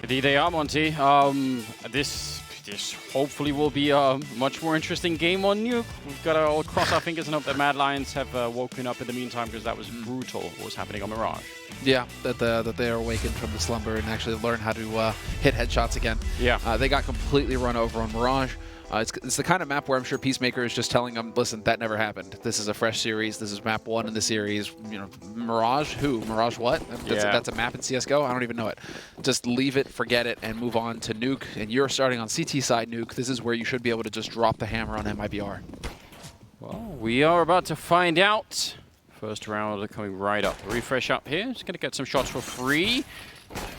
Indeed they are, Monty. This hopefully will be a much more interesting game on Nuke. We've got to all cross our fingers and hope that Mad Lions have woken up in the meantime, because that was brutal what was happening on Mirage. Yeah, that they are awakened from the slumber and actually learn how to hit headshots again. Yeah. They got completely run over on Mirage. It's the kind of map where I'm sure Peacemaker is just telling them, listen, that never happened. This is a fresh series. This is map 1 in the series. You know, Mirage? Who? Mirage what? That's a map in CSGO? I don't even know it. Just leave it, forget it, and move on to Nuke. And you're starting on CT side Nuke. This is where you should be able to just drop the hammer on MIBR. Well, we are about to find out. First round coming right up. Refresh up here. Just going to get some shots for free.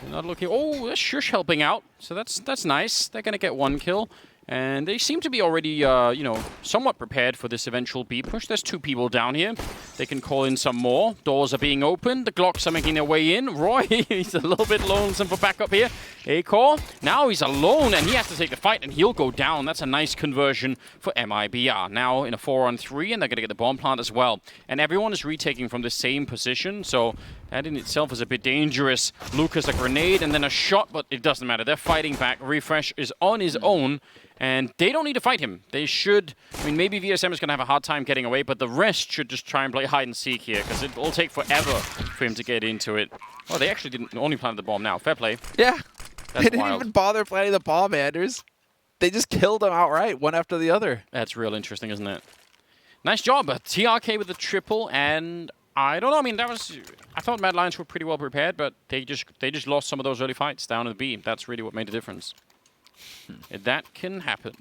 They're not looking. Oh, that's Shush helping out. So that's nice. They're going to get 1 kill. And they seem to be already, you know, somewhat prepared for this eventual B push. There's 2 people down here. They can call in some more. Doors are being opened. The Glocks are making their way in. Roy, he's a little bit lonesome for backup here. A-Core, now he's alone, and he has to take the fight, and he'll go down. That's a nice conversion for MIBR. Now in a 4-on-3, and they're going to get the bomb plant as well. And everyone is retaking from the same position, so that in itself is a bit dangerous. Lucas a grenade, and then a shot, but it doesn't matter. They're fighting back. Refresh is on his own. And they don't need to fight him. They should. I mean, maybe VSM is going to have a hard time getting away, but the rest should just try and play hide and seek here, because it will take forever for him to get into it. Oh, they actually didn't only plant the bomb now. Fair play. Yeah. That's they didn't wild. even bother planting the bomb, Anders. They just killed them outright, one after the other. That's real interesting, isn't it? Nice job. TRK with the triple, and I don't know. I mean, that was. I thought Mad Lions were pretty well prepared, but they just lost some of those early fights down in the B. That's really what made the difference. That can happen.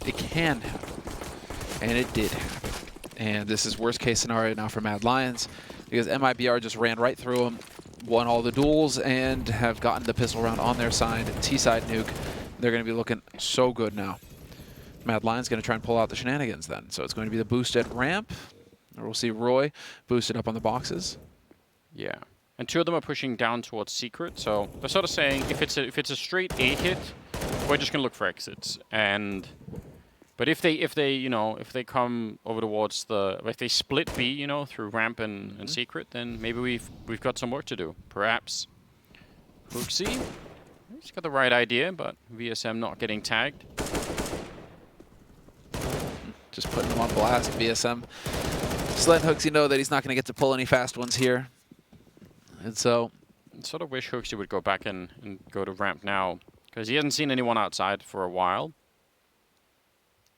It can happen. And it did happen. And this is worst case scenario now for Mad Lions, because MIBR just ran right through them, won all the duels, and have gotten the pistol round on their side. T-side Nuke. They're going to be looking so good now. Mad Lions going to try and pull out the shenanigans then. So it's going to be the boost at ramp. Or we'll see Roy boosted up on the boxes. Yeah. And 2 of them are pushing down towards Secret, so they're sort of saying if it's a straight A hit, we're just gonna look for exits. But if they come over towards if they split B, you know, through ramp and Secret, then maybe we've got some work to do. Perhaps. Hooksy, he's got the right idea, but VSM not getting tagged. Just putting him on blast, VSM. Just letting Hooksy know that he's not gonna get to pull any fast ones here. And so, I sort of wish Hooksy would go back and go to ramp now, because he hasn't seen anyone outside for a while.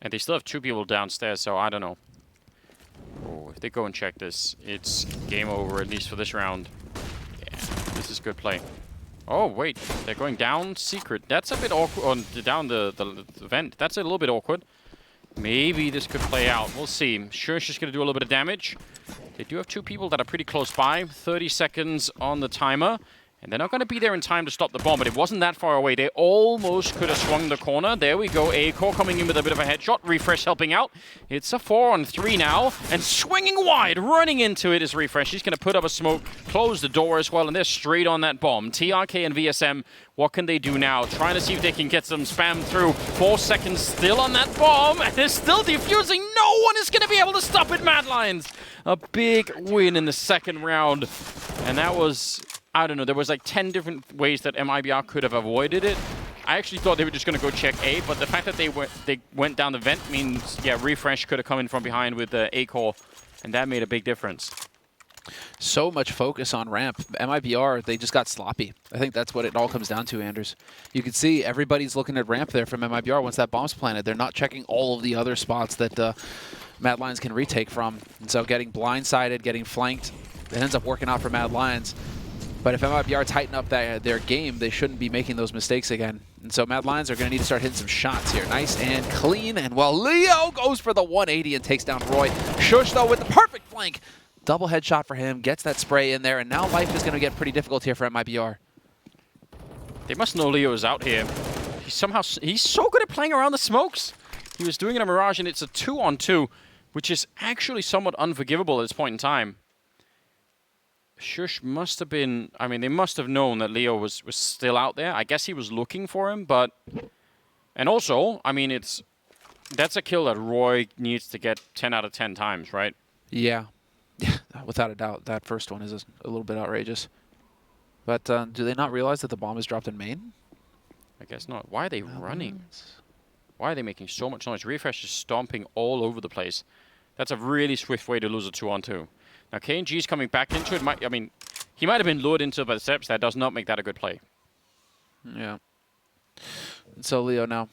And they still have 2 people downstairs, so I don't know. Oh, if they go and check this, it's game over, at least for this round. Yeah, this is good play. Oh, wait, they're going down Secret. That's a bit awkward, down the vent. That's a little bit awkward. Maybe this could play out. We'll see. Shush is going to do a little bit of damage. They do have 2 people that are pretty close by. 30 seconds on the timer. And they're not going to be there in time to stop the bomb, but it wasn't that far away. They almost could have swung the corner. There we go. A-Core coming in with a bit of a headshot. Refresh helping out. It's a 4-on-3 now. And swinging wide, running into it is Refresh. He's going to put up a smoke, close the door as well, and they're straight on that bomb. TRK and VSM, what can they do now? Trying to see if they can get some spam through. 4 seconds still on that bomb, and they're still defusing. No one is going to be able to stop it, Mad Lions. A big win in the second round. And that was, I don't know, there was like 10 different ways that MIBR could have avoided it. I actually thought they were just going to go check A, but the fact that they went down the vent means, yeah, Refresh could have come in from behind with the A-Core, and that made a big difference. So much focus on ramp. MIBR, they just got sloppy. I think that's what it all comes down to, Anders. You can see everybody's looking at ramp there from MIBR once that bomb's planted. They're not checking all of the other spots that Mad Lions can retake from. And so getting blindsided, getting flanked, it ends up working out for Mad Lions. But if MIBR tighten up their game, they shouldn't be making those mistakes again. And so Mad Lions are going to need to start hitting some shots here. Nice and clean. And well, Leo goes for the 180 and takes down Roy. Shush, though, with the perfect flank. Double headshot for him, gets that spray in there, and now life is going to get pretty difficult here for MIBR. They must know Leo is out here. He's so good at playing around the smokes. He was doing it on Mirage, and it's a 2-on-2, which is actually somewhat unforgivable at this point in time. Shush must have been, I mean, they must have known that Leo was still out there. I guess he was looking for him, but... And also, I mean, that's a kill that Roy needs to get 10 out of 10 times, right? Yeah. Yeah, without a doubt, that first one is a little bit outrageous. But do they not realize that the bomb is dropped in main? I guess not. Why are they running? Why are they making so much noise? Refresh is stomping all over the place. That's a really swift way to lose a 2-on-2. Now KiNK's coming back into it. I mean, he might have been lured into it by the steps. That does not make that a good play. Yeah. And so Leo now,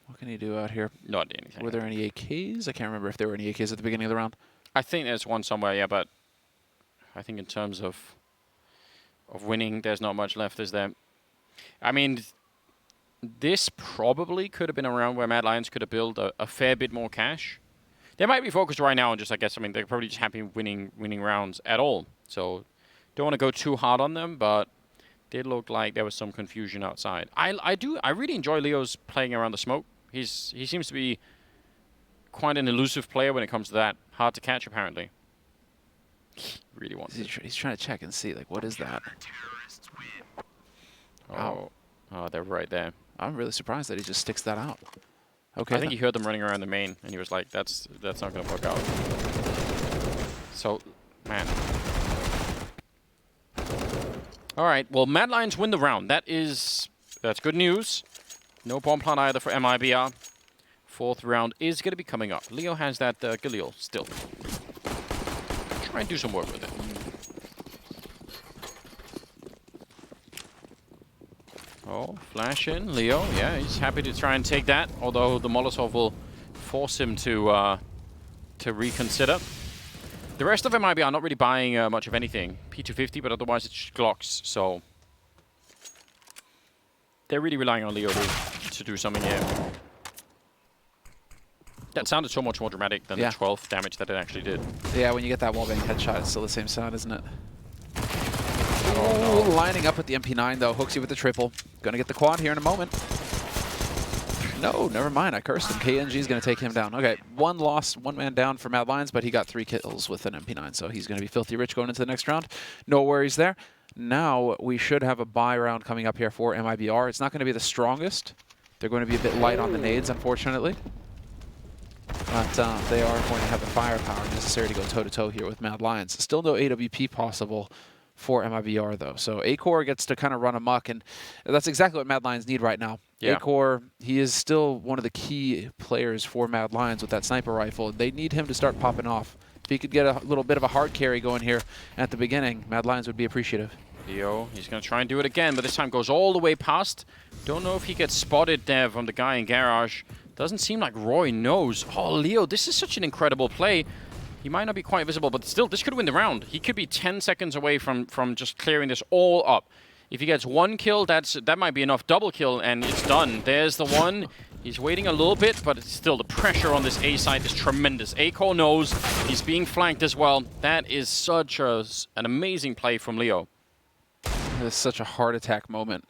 what can he do out here? Not anything. Were there any AKs? I can't remember if there were any AKs at the beginning of the round. I think there's one somewhere, yeah, but I think in terms of winning, there's not much left, is there? I mean, this probably could have been a round where Mad Lions could have built a fair bit more cash. They might be focused right now on just, I guess, I mean, they're probably just happy winning rounds at all. So don't want to go too hard on them, but did look like there was some confusion outside. I really enjoy Leo's playing around the smoke. He seems to be quite an elusive player when it comes to that. Hard to catch, apparently. Really wants it. He's trying to check and see, like, what is that? Oh, they're right there. I'm really surprised that he just sticks that out. Okay. I think he heard them running around the main, and he was like, "That's not going to work out." So, man. All right. Well, Mad Lions win the round. That's good news. No bomb plant either for MIBR. Fourth round is going to be coming up. Leo has that Galil still. Try and do some work with it. Oh, flash in. Leo, yeah, he's happy to try and take that, although the Molotov will force him to reconsider. The rest of MIB are not really buying much of anything. P250, but otherwise it's just Glocks, so they're really relying on Leo to do something here. That sounded so much more dramatic than the 12 damage that it actually did. Yeah, when you get that wallbang headshot, it's still the same sound, isn't it? Oh, no. Lining up with the MP9, though. Hooks you with the triple. Gonna get the quad here in a moment. No, never mind. I cursed him. KNG's gonna take him down. Okay, one loss, one man down for Mad Lions, but he got 3 kills with an MP9, so he's gonna be filthy rich going into the next round. No worries there. Now we should have a buy round coming up here for MIBR. It's not gonna be the strongest. They're going to be a bit light on the nades, unfortunately. But they are going to have the firepower necessary to go toe-to-toe here with Mad Lions. Still no AWP possible for MIBR, though. So A-Core gets to kind of run amok, and that's exactly what Mad Lions need right now. Yeah. A-Core, he is still one of the key players for Mad Lions with that sniper rifle. They need him to start popping off. If he could get a little bit of a hard carry going here at the beginning, Mad Lions would be appreciative. Leo, he's going to try and do it again, but this time goes all the way past. Don't know if he gets spotted there from the guy in garage. Doesn't seem like Roy knows. Oh, Leo, this is such an incredible play. He might not be quite visible, but still, this could win the round. He could be 10 seconds away from just clearing this all up. If he gets 1 kill, that might be enough. Double kill, and it's done. There's the one. He's waiting a little bit, but it's still the pressure on this A side is tremendous. A-Core knows he's being flanked as well. That is such an amazing play from Leo. This is such a heart attack moment.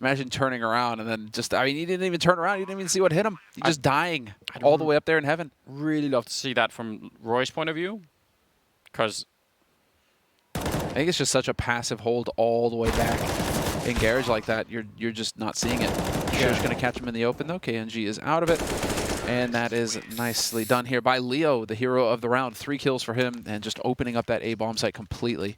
Imagine turning around and then just, I mean, he didn't even turn around. He didn't even see what hit him. He's just dying all the way up there in heaven. Really love to see that from Roy's point of view, because I think it's just such a passive hold all the way back in garage like that. You're just not seeing it. Sure, going to catch him in the open, though. KNG is out of it. And that is nicely done here by Leo, the hero of the round. 3 kills for him and just opening up that A bomb site completely.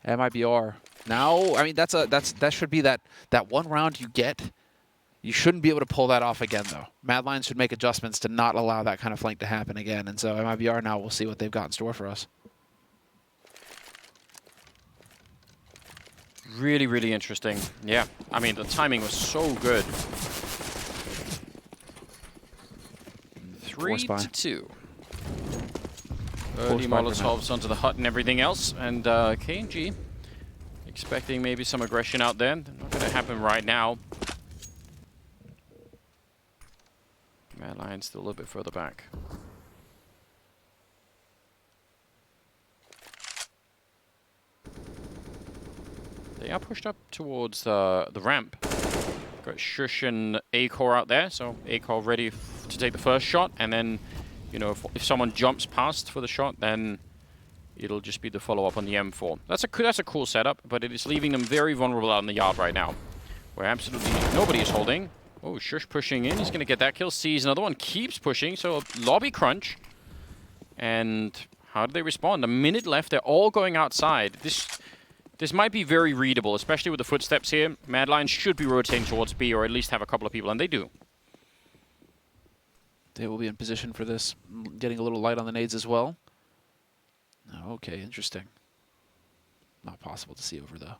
MIBR. Now, I mean, that should be that one round you get. You shouldn't be able to pull that off again, though. Mad Lions should make adjustments to not allow that kind of flank to happen again. And so MIBR now, we'll see what they've got in store for us. Really, really interesting. Yeah, I mean, the timing was so good. 3-2. Early Molotovs onto the hut and everything else. And KNG expecting maybe some aggression out there. Not going to happen right now. Mad Lions still a little bit further back. They are pushed up towards the ramp. Got Shush and A-Core out there, so A-Core ready to take the first shot, and then, you know, if someone jumps past for the shot, then it'll just be the follow-up on the M4. That's a cool setup, but it is leaving them very vulnerable out in the yard right now, where absolutely nobody is holding. Oh, Shush pushing in. He's going to get that kill. Sees another one. Keeps pushing. So lobby crunch. And how do they respond? A minute left. They're all going outside. This might be very readable, especially with the footsteps here. Mad Lions should be rotating towards B, or at least have a couple of people, and they do. They will be in position for this, getting a little light on the nades as well. Okay, interesting. Not possible to see over, though.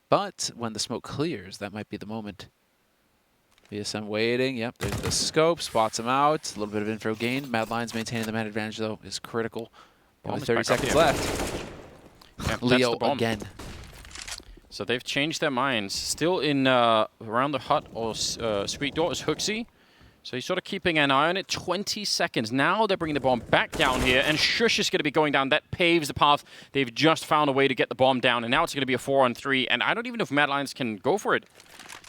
But when the smoke clears, that might be the moment. VSM waiting. Yep, there's the scope. Spots him out. A little bit of info gain. Mad Lions maintaining the man advantage, though, is critical. Only 30 seconds left. Yeah, Leo again. So they've changed their minds. Still in around the hut or street door is Hooksy. So he's sort of keeping an eye on it. 20 seconds. Now they're bringing the bomb back down here, and Shush is going to be going down. That paves the path. They've just found a way to get the bomb down, and now it's going to be a 4-on-3, and I don't even know if Mad Lions can go for it.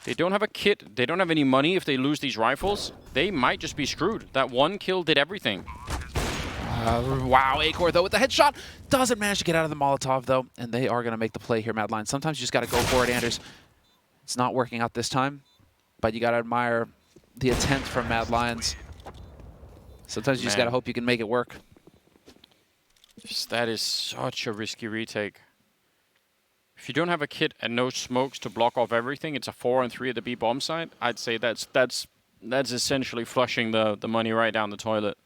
They don't have a kit. They don't have any money if they lose these rifles. They might just be screwed. That one kill did everything. Wow, Acor, though, with the headshot. Doesn't manage to get out of the Molotov, though, and they are going to make the play here, Mad Lions. Sometimes you just got to go for it, Anders. It's not working out this time, but you got to admire the attempt from Mad Lions. Sometimes you just got to hope you can make it work. That is such a risky retake. If you don't have a kit and no smokes to block off everything, it's a 4-on-3 at the B bomb site. I'd say that's essentially flushing the money right down the toilet.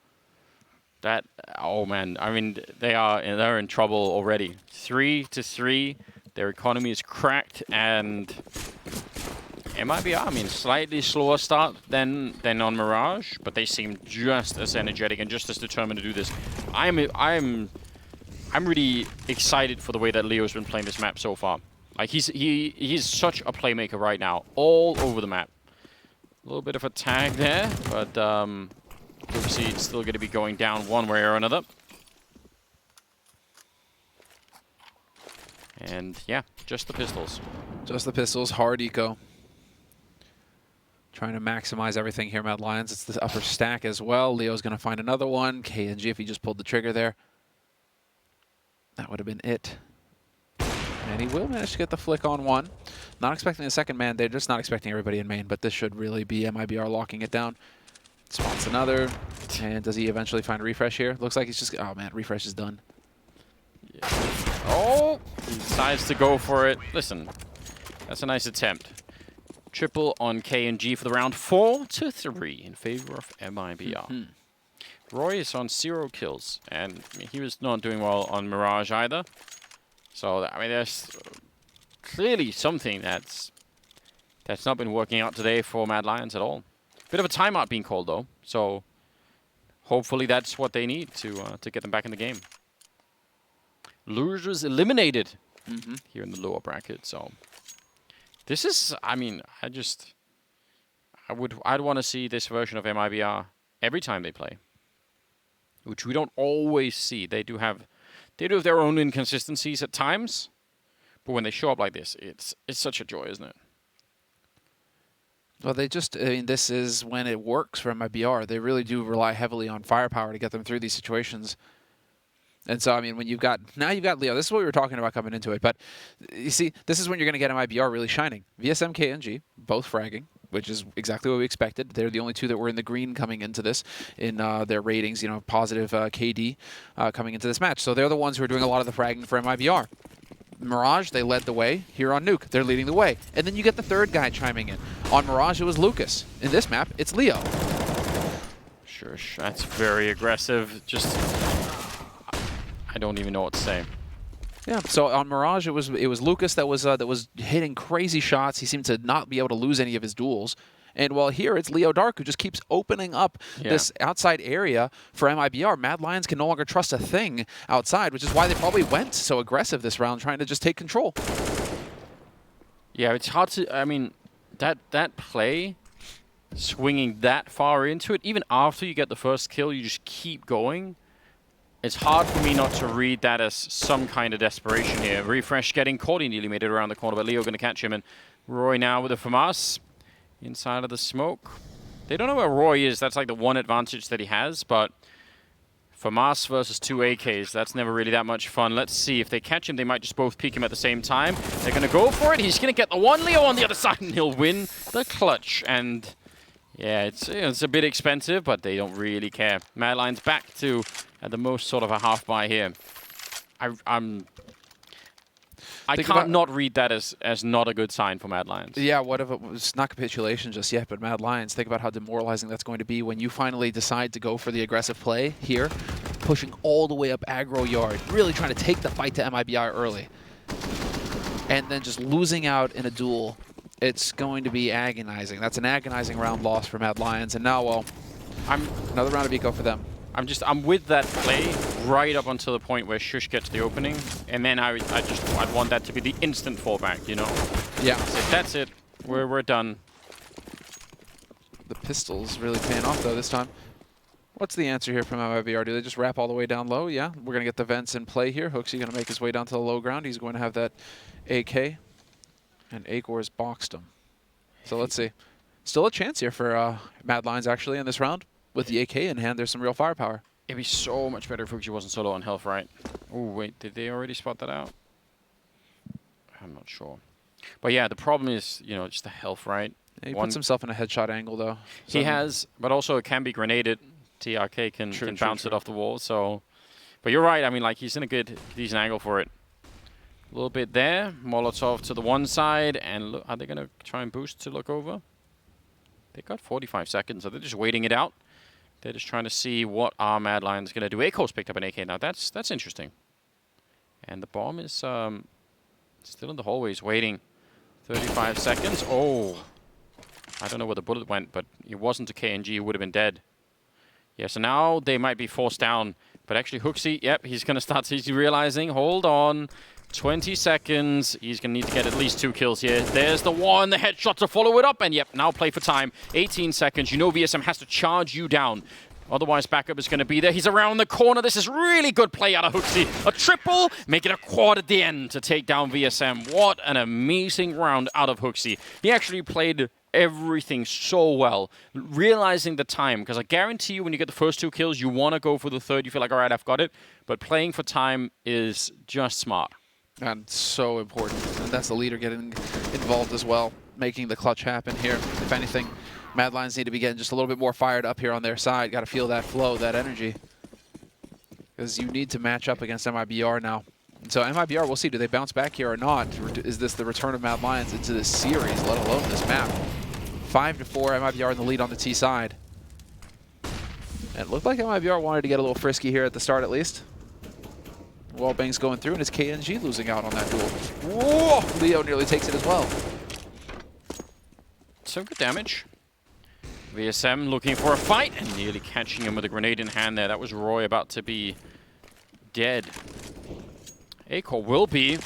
That, oh man, I mean they're in trouble already. 3-3, their economy is cracked, and MIBR, I mean, slightly slower start than on Mirage, but they seem just as energetic and just as determined to do this. I'm really excited for the way that Leo's been playing this map so far. Like he's such a playmaker right now, all over the map. A little bit of a tag there, but obviously it's still going to be going down one way or another. And yeah, just the pistols. Just the pistols, hard eco. Trying to maximize everything here, Mad Lions. It's the upper stack as well. Leo's going to find another one. KiNK, if he just pulled the trigger there, that would have been it. And he will manage to get the flick on one. Not expecting a second man. They're just not expecting everybody in main, but this should really be MIBR locking it down. Spots another. And does he eventually find refresh here? Looks like he's just... Oh, man, refresh is done. Yeah. Oh! He decides to go for it. Listen, that's a nice attempt. Triple on KiNK for the round. 4-3 in favor of MIBR. Roy is on 0 kills, and he was not doing well on Mirage either. So, I mean, there's clearly something that's not been working out today for Mad Lions at all. Bit of a timeout being called, though. So, hopefully that's what they need to get them back in the game. Losers eliminated here in the lower bracket, so... This is, I mean, I'd want to see this version of MIBR every time they play, which we don't always see. They do have their own inconsistencies at times, but when they show up like this, it's such a joy, isn't it? Well, I mean, this is when it works for MIBR. They really do rely heavily on firepower to get them through these situations. And so, I mean, when you've got Leo, this is what we were talking about coming into it. But you see, this is when you're going to get MIBR really shining. VSM, KiNK, both fragging, which is exactly what we expected. They're the only two that were in the green coming into this in their ratings, you know, positive KD coming into this match. So they're the ones who are doing a lot of the fragging for MIBR. Mirage, they led the way. Here on Nuke, they're leading the way. And then you get the third guy chiming in. On Mirage, it was Lucas. In this map, it's Leo. Sure, that's very aggressive. Just... I don't even know what to say. Yeah. So on Mirage, it was Lucas that was hitting crazy shots. He seemed to not be able to lose any of his duels. And while here it's Leo Dark who just keeps opening up this outside area for MIBR. Mad Lions can no longer trust a thing outside, which is why they probably went so aggressive this round, trying to just take control. Yeah, it's hard to. I mean, that play, swinging that far into it, even after you get the first kill, you just keep going. It's hard for me not to read that as some kind of desperation here. Refresh getting caught. He nearly made it around the corner, but Leo going to catch him. And Roy now with a FAMAS inside of the smoke. They don't know where Roy is. That's like the one advantage that he has, but FAMAS versus 2 AKs, that's never really that much fun. Let's see. If they catch him, they might just both peek him at the same time. They're going to go for it. He's going to get the one. Leo on the other side, and he'll win the clutch. And yeah, it's a bit expensive, but they don't really care. Mad Lions back to... at the most sort of a half buy here. I can't not read that as not a good sign for Mad Lions. Yeah, what if it was not capitulation just yet, but Mad Lions? Think about how demoralizing that's going to be when you finally decide to go for the aggressive play here, pushing all the way up aggro yard, really trying to take the fight to MIBR early, and then just losing out in a duel. It's going to be agonizing. That's an agonizing round loss for Mad Lions, and now, well, another round of eco for them. I'm with that play right up until the point where Shush gets the opening, and then I'd want that to be the instant fallback, you know? Yeah. So that's it. We're done. The pistol's really paying off though this time. What's the answer here from MIBR? Do they just wrap all the way down low? Yeah, we're gonna get the vents in play here. Hooksy gonna make his way down to the low ground. He's going to have that AK, and Acor's boxed him. So let's see. Still a chance here for Mad Lions actually in this round. With the AK in hand, there's some real firepower. It'd be so much better if Hooksy wasn't so low on health, right? Oh, wait, did they already spot that out? I'm not sure. But yeah, the problem is, you know, just the health, right? Yeah, he puts himself in a headshot angle, though. So he has, but also it can be grenaded. TRK can bounce it off the wall, so... But you're right, I mean, like, he's in a good, decent angle for it. A little bit there. Molotov to the one side, and look, are they going to try and boost to look over? They got 45 seconds, so they're just waiting it out. They're just trying to see what our Mad Lions going to do. Acor's picked up an AK now. That's interesting. And the bomb is still in the hallways waiting. 35 seconds. Oh. I don't know where the bullet went, but it wasn't a KNG. It would have been dead. Yeah, so now they might be forced down. But actually, Hooksy, yep, he's going to start realizing. Hold on. 20 seconds. He's going to need to get at least 2 kills here. There's the one, the headshot to follow it up. And yep, now play for time. 18 seconds. You know VSM has to charge you down. Otherwise, backup is going to be there. He's around the corner. This is really good play out of Hooksy. A triple, make it a quad at the end to take down VSM. What an amazing round out of Hooksy. He actually played everything so well, realizing the time, because I guarantee you when you get the first 2 kills, you want to go for the third. You feel like, all right, I've got it. But playing for time is just smart. And so important. And that's the leader getting involved as well, making the clutch happen here. If anything, Mad Lions need to be getting just a little bit more fired up here on their side. Got to feel that flow, that energy. Because you need to match up against MIBR now. And so MIBR, we'll see, do they bounce back here or not? Is this the return of Mad Lions into this series, let alone this map? 5-4, MIBR in the lead on the T side. And it looked like MIBR wanted to get a little frisky here at the start at least. Wallbang's going through, and it's KNG losing out on that duel. Whoa! Leo nearly takes it as well. So good damage. VSM looking for a fight, and nearly catching him with a grenade in hand there. That was Roy about to be dead. Acor will be.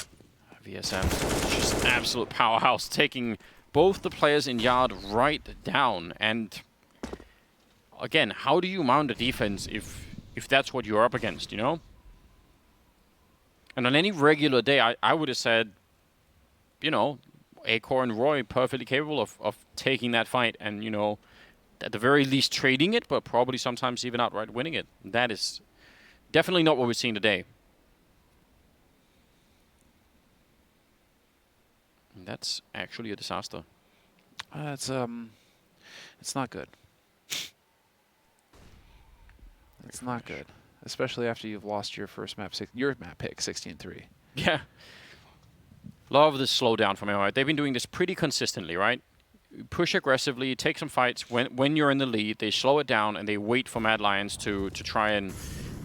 VSM, just absolute powerhouse, taking both the players in yard right down. And again, how do you mount a defense if that's what you're up against, you know? And on any regular day, I would have said, you know, Acor and Roy perfectly capable of taking that fight and, you know, at the very least trading it, but probably sometimes even outright winning it. That is definitely not what we're seeing today. And that's actually a disaster. It's not good. It's not good. Especially after you've lost your first map, your map pick, 16-3. Yeah. Love this slowdown from MIBR. They've been doing this pretty consistently, right? Push aggressively, take some fights. When you're in the lead, they slow it down and they wait for Mad Lions to try and,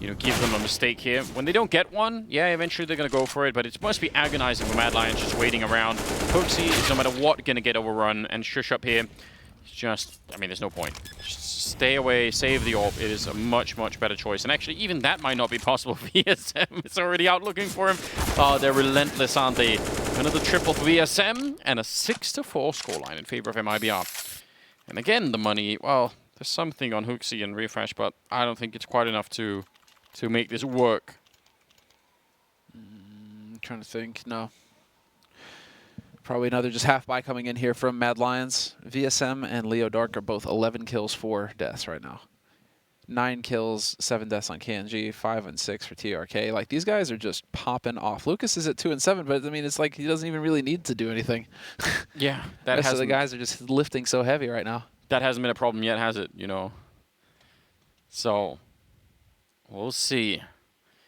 you know, give them a mistake here. When they don't get one, yeah, eventually they're going to go for it, but it must be agonizing for Mad Lions just waiting around. Hooksy is, no matter what, going to get overrun, and Shush up here, it's just, I mean, there's no point. Just stay away, save the orb. It is a much, much better choice. And actually, even that might not be possible for VSM. It's already out looking for him. Oh, they're relentless, aren't they? Another triple for VSM, and a 6-4 scoreline in favor of MIBR. And again, the money, well, there's something on Hooksy and Refresh, but I don't think it's quite enough to make this work. I'm trying to think, no. Probably another just half buy coming in here from Mad Lions. VSM and Leo Dark are both 11 kills, 4 deaths right now. 9 kills, 7 deaths on KNG, 5 and 6 for TRK. Like, these guys are just popping off. Lucas is at 2 and 7, but I mean, it's like he doesn't even really need to do anything. Yeah, that has the guys are just lifting so heavy right now. That hasn't been a problem yet, has it? You know. So we'll see.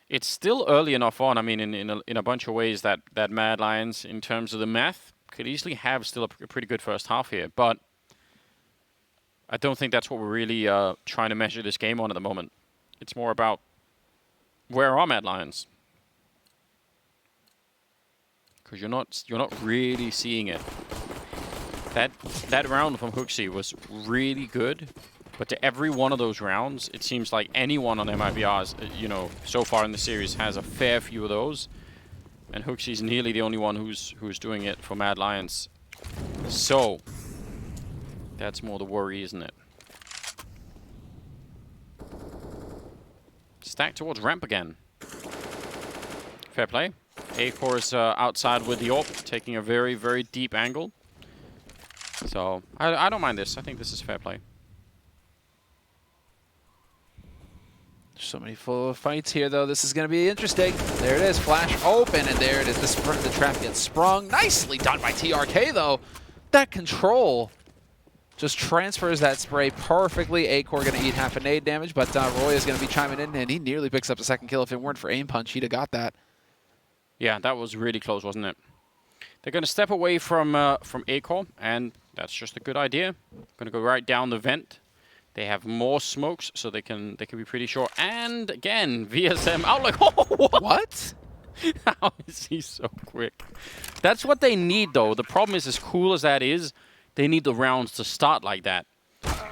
It's still early enough on. I mean, in a bunch of ways that Mad Lions, in terms of the math, could easily have still a pretty good first half here. But I don't think that's what we're really trying to measure this game on at the moment. It's more about where are Mad Lions, because you're not really seeing it. That round from Hooksy was really good. But to every one of those rounds, it seems like anyone on MIBR's, so far in the series has a fair few of those. And Hooksy's nearly the only one who's doing it for Mad Lions. So, that's more the worry, isn't it? Stack towards ramp again. Fair play. A-Core is outside with the AWP, taking a very, very deep angle. So, I don't mind this. I think this is fair play. So many full fights here, though. This is going to be interesting. There it is. Flash open, and there it is. The trap gets sprung. Nicely done by TRK, though. That control just transfers that spray perfectly. A-Core going to eat half a nade damage, but Roy is going to be chiming in, and he nearly picks up a second kill. If it weren't for aim punch, he'd have got that. Yeah, that was really close, wasn't it? They're going to step away from A-Core, and that's just a good idea. Going to go right down the vent. They have more smokes, so they can be pretty sure. And again, VSM out like, oh, what? How is he so quick? That's what they need, though. The problem is, as cool as that is, they need the rounds to start like that.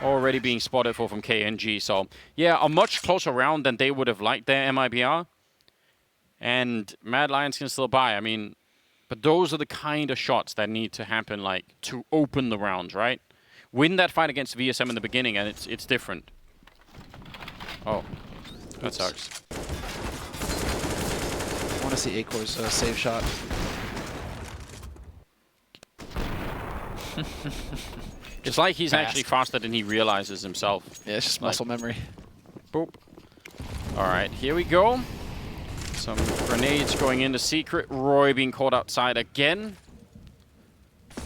Already being spotted for from KNG. So, yeah, a much closer round than they would have liked their MIBR. And Mad Lions can still buy. I mean, but those are the kind of shots that need to happen, like, to open the rounds, right? Win that fight against VSM in the beginning, and it's different. Oh, that sucks. I want to see A-Core's save shot. It's like he's actually faster than he realizes himself. Yeah, it's just muscle memory. Boop. All right, here we go. Some grenades going into secret. Roy being caught outside again.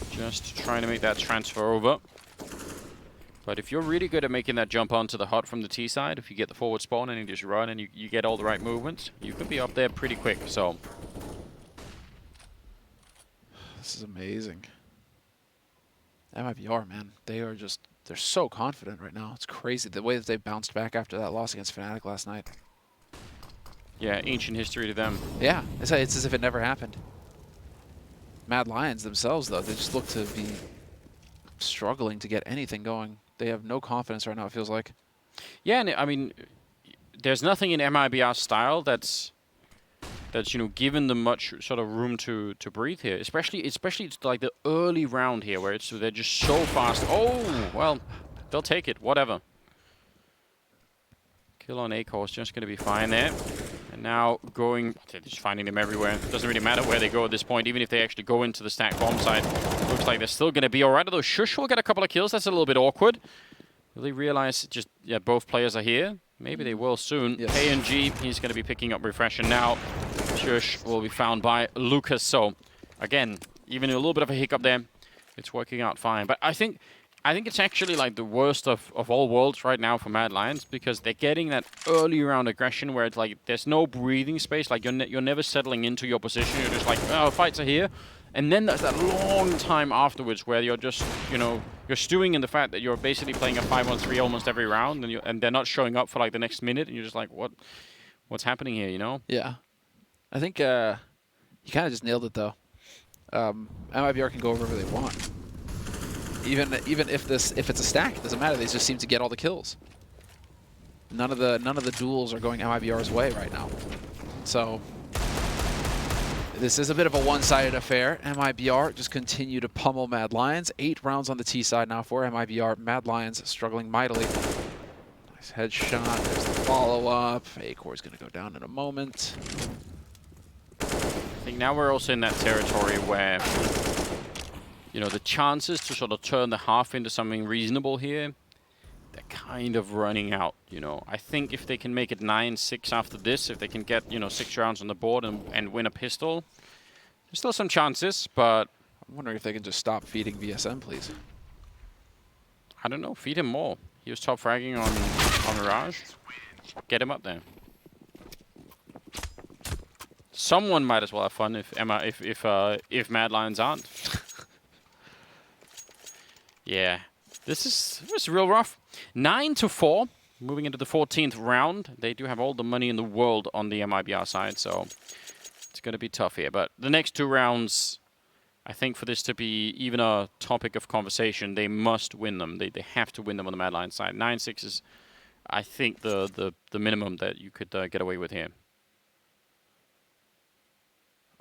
Just trying to make that transfer over. But if you're really good at making that jump onto the hut from the T side, if you get the forward spawn and you just run and you get all the right movements, you can be up there pretty quick. So this is amazing. MIBR, man, they're so confident right now. It's crazy the way that they bounced back after that loss against Fnatic last night. Yeah, ancient history to them. Yeah, it's as if it never happened. Mad Lions themselves, though, they just look to be struggling to get anything going. They have no confidence right now, it feels like. Yeah, and I mean, there's nothing in MIBR's style that's given them much sort of room to breathe here. Especially it's like the early round here where they're just so fast. Oh, well, they'll take it, whatever. Kill on A-Core is just going to be fine there. And now they're just finding them everywhere. It doesn't really matter where they go at this point, even if they actually go into the stack bomb side. Looks like they're still going to be alright, although Shush will get a couple of kills. That's a little bit awkward. Will they realize both players are here? Maybe they will soon. Yes. KNG, he's going to be picking up Refresh, and now Shush will be found by Lucas. So, again, even a little bit of a hiccup there, it's working out fine. But I think it's actually like the worst of all worlds right now for Mad Lions, because they're getting that early round aggression where it's like there's no breathing space. Like you're never settling into your position. You're just like, oh, fights are here. And then there's that long time afterwards where you're just, you're stewing in the fact that you're basically playing a 5-on-3 almost every round, and they're not showing up for like the next minute, and you're just like, what's happening here, Yeah. I think he kind of just nailed it, though. MIBR can go wherever they want. Even if it's a stack, it doesn't matter. They just seem to get all the kills. None of the duels are going MIBR's way right now. So this is a bit of a one-sided affair. MIBR just continue to pummel Mad Lions. 8 rounds on the T side now for MIBR. Mad Lions struggling mightily. Nice headshot. There's the follow-up. A-Core's going to go down in a moment. I think now we're also in that territory where the chances to sort of turn the half into something reasonable here, they're kind of running out, I think if they can make it 9-6 after this, if they can get, 6 rounds on the board and win a pistol, there's still some chances, but I'm wondering if they can just stop feeding VSM, please. I don't know, feed him more. He was top fragging on Mirage. Get him up there. someone might as well have fun if Mad Lions aren't. Yeah, this was real rough. 9-4, moving into the 14th round. They do have all the money in the world on the MIBR side, so it's going to be tough here. But the next 2 rounds, I think for this to be even a topic of conversation, they must win them. They have to win them on the Mad Lions side. 9-6 is, I think, the minimum that you could get away with here.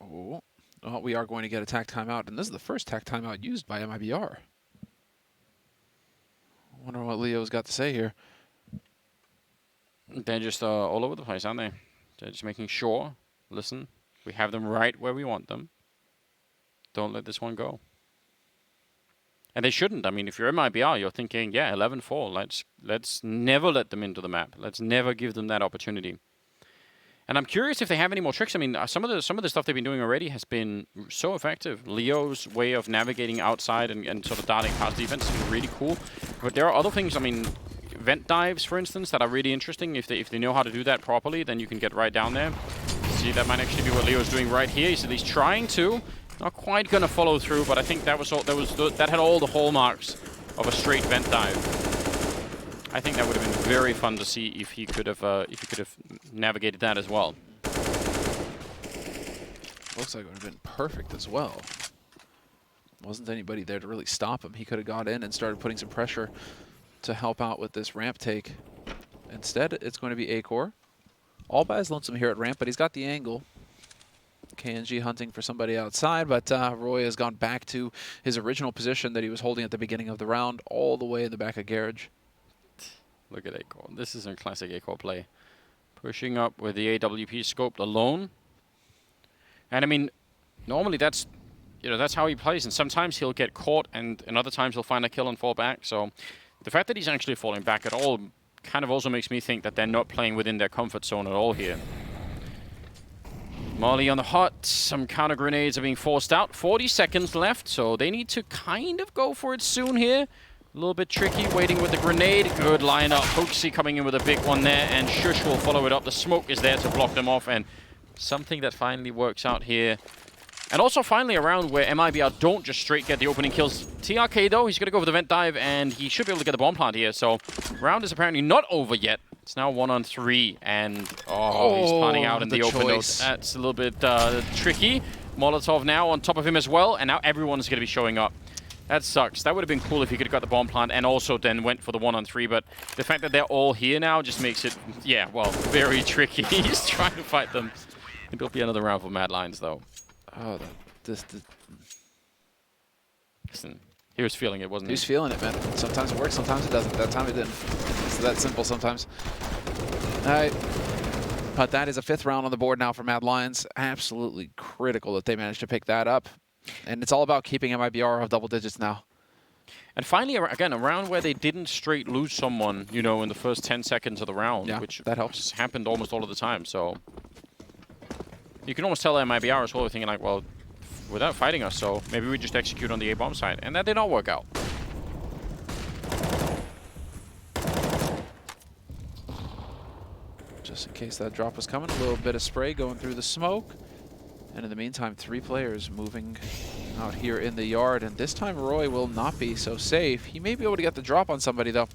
Oh, well, we are going to get a tack timeout, and this is the first tack timeout used by MIBR. I wonder what Leo's got to say here. They're just all over the place, aren't they? They're just making sure, listen, we have them right where we want them. Don't let this one go. And they shouldn't. I mean, if you're MIBR, you're thinking, yeah, 11-4. Let's never let them into the map. Let's never give them that opportunity. And I'm curious if they have any more tricks. I mean, some of the stuff they've been doing already has been so effective. Leo's way of navigating outside and sort of darting past defense has been really cool. But there are other things. I mean, vent dives, for instance, that are really interesting. If they know how to do that properly, then you can get right down there. See, that might actually be what Leo's doing right here. He's at least trying to. Not quite going to follow through, but I think that had all the hallmarks of a straight vent dive. I think that would have been very fun to see if he could have navigated that as well. Looks like it would have been perfect as well. Wasn't anybody there to really stop him. He could have got in and started putting some pressure to help out with this ramp take. Instead, it's going to be A-Core. All by his lonesome here at ramp, but he's got the angle. KNG hunting for somebody outside, but Roy has gone back to his original position that he was holding at the beginning of the round, all the way in the back of Garage. Look at A-Core. This is a classic A-Core play. Pushing up with the AWP scoped alone. And I mean, normally that's how he plays, and sometimes he'll get caught, and other times he'll find a kill and fall back. So the fact that he's actually falling back at all kind of also makes me think that they're not playing within their comfort zone at all here. Molly on the hot. Some counter grenades are being forced out. 40 seconds left, so they need to kind of go for it soon here. A little bit tricky, waiting with the grenade. Good lineup. Hoaxy coming in with a big one there, and Shush will follow it up. The smoke is there to block them off, and something that finally works out here. And also finally around where MIBR don't just straight get the opening kills. C.R.A.E, though, he's going to go for the vent dive, and he should be able to get the bomb plant here. So round is apparently not over yet. It's now 1-on-3, and he's planning out in the open node. That's a little bit tricky. Molotov now on top of him as well, and now everyone's going to be showing up. That sucks. That would have been cool if he could have got the bomb plant and also then went for the 1-on-3, but the fact that they're all here now just makes it, yeah, well, very tricky. He's trying to fight them. It'll be another round for Mad Lions, though. Oh, Listen, he was feeling it, wasn't he? He was feeling it, man. Sometimes it works, sometimes it doesn't. That time it didn't. It's that simple sometimes. All right. But that is a 5th round on the board now for Mad Lions. Absolutely critical that they managed to pick that up. And it's all about keeping MIBR of double digits now. And finally, again, a round where they didn't straight lose someone, you know, in the first 10 seconds of the round, yeah, which that helps. Happened almost all of the time. So you can almost tell MIBR as well, thinking like, well, without fighting us, so maybe we just execute on the A-bomb side. And that did not work out. Just in case that drop was coming, a little bit of spray going through the smoke. And in the meantime, 3 players moving out here in the yard. And this time, Roy will not be so safe. He may be able to get the drop on somebody, though.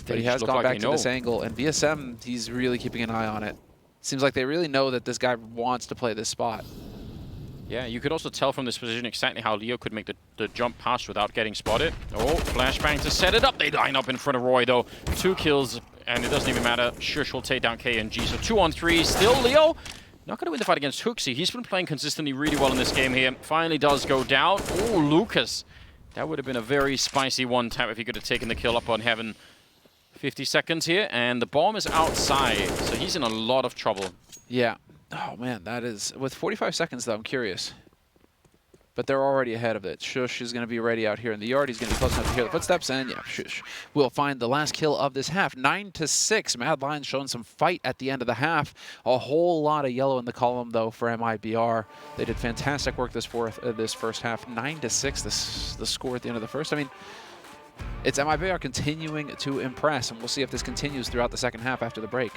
But he has gone back to this angle. And VSM, he's really keeping an eye on it. Seems like they really know that this guy wants to play this spot. Yeah, you could also tell from this position exactly how Leo could make the jump pass without getting spotted. Oh, flashbang to set it up. They line up in front of Roy, though. 2 kills, and it doesn't even matter. Shush will take down KNG. So 2-on-3. Still Leo. Not going to win the fight against Hooksy. He's been playing consistently really well in this game here. Finally does go down. Oh, Lucas. That would have been a very spicy one-tap if he could have taken the kill up on Heaven. 50 seconds here, and the bomb is outside, so he's in a lot of trouble. Yeah. Oh, man, that is... With 45 seconds, though, I'm curious. But they're already ahead of it. Shush is going to be ready out here in the yard. He's going to be close enough to hear the footsteps, and yeah, Shush will find the last kill of this half. 9-6. Mad Lions showing some fight at the end of the half. A whole lot of yellow in the column, though, for MIBR. They did fantastic work this first half. 9-6, the score at the end of the first. I mean, it's MIBR continuing to impress, and we'll see if this continues throughout the second half after the break.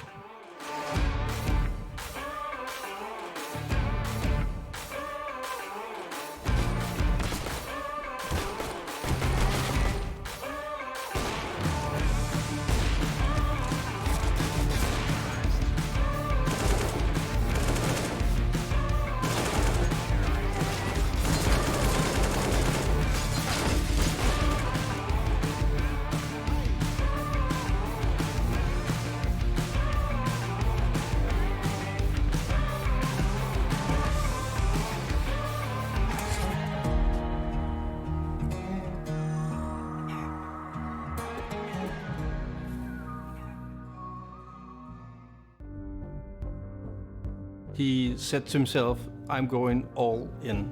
he said to himself, I'm going all in.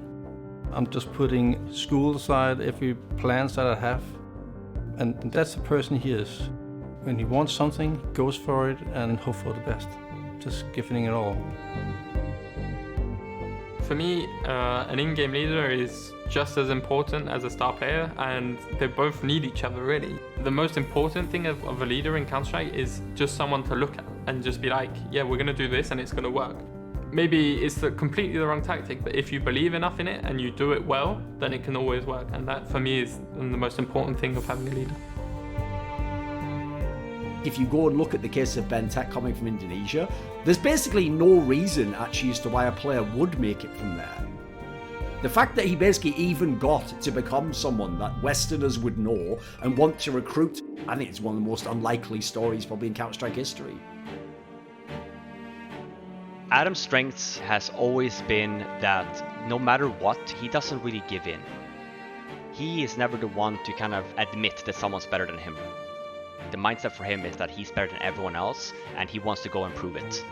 I'm just putting school aside, every plans that I have. And that's the person he is. When he wants something, he goes for it and hope for the best. Just giving it all. For me, an in-game leader is just as important as a star player, and they both need each other, really. The most important thing of a leader in Counter-Strike is just someone to look at and just be like, yeah, we're going to do this and it's going to work. Maybe it's completely the wrong tactic, but if you believe enough in it and you do it well, then it can always work. And that, for me, is the most important thing of having a leader. If you go and look at the case of Bentek coming from Indonesia, there's basically no reason actually as to why a player would make it from there. The fact that he basically even got to become someone that Westerners would know and want to recruit, I think it's one of the most unlikely stories probably in Counter-Strike history. Adam's strengths has always been that no matter what, he doesn't really give in. He is never the one to kind of admit that someone's better than him. The mindset for him is that he's better than everyone else, and he wants to go and prove it.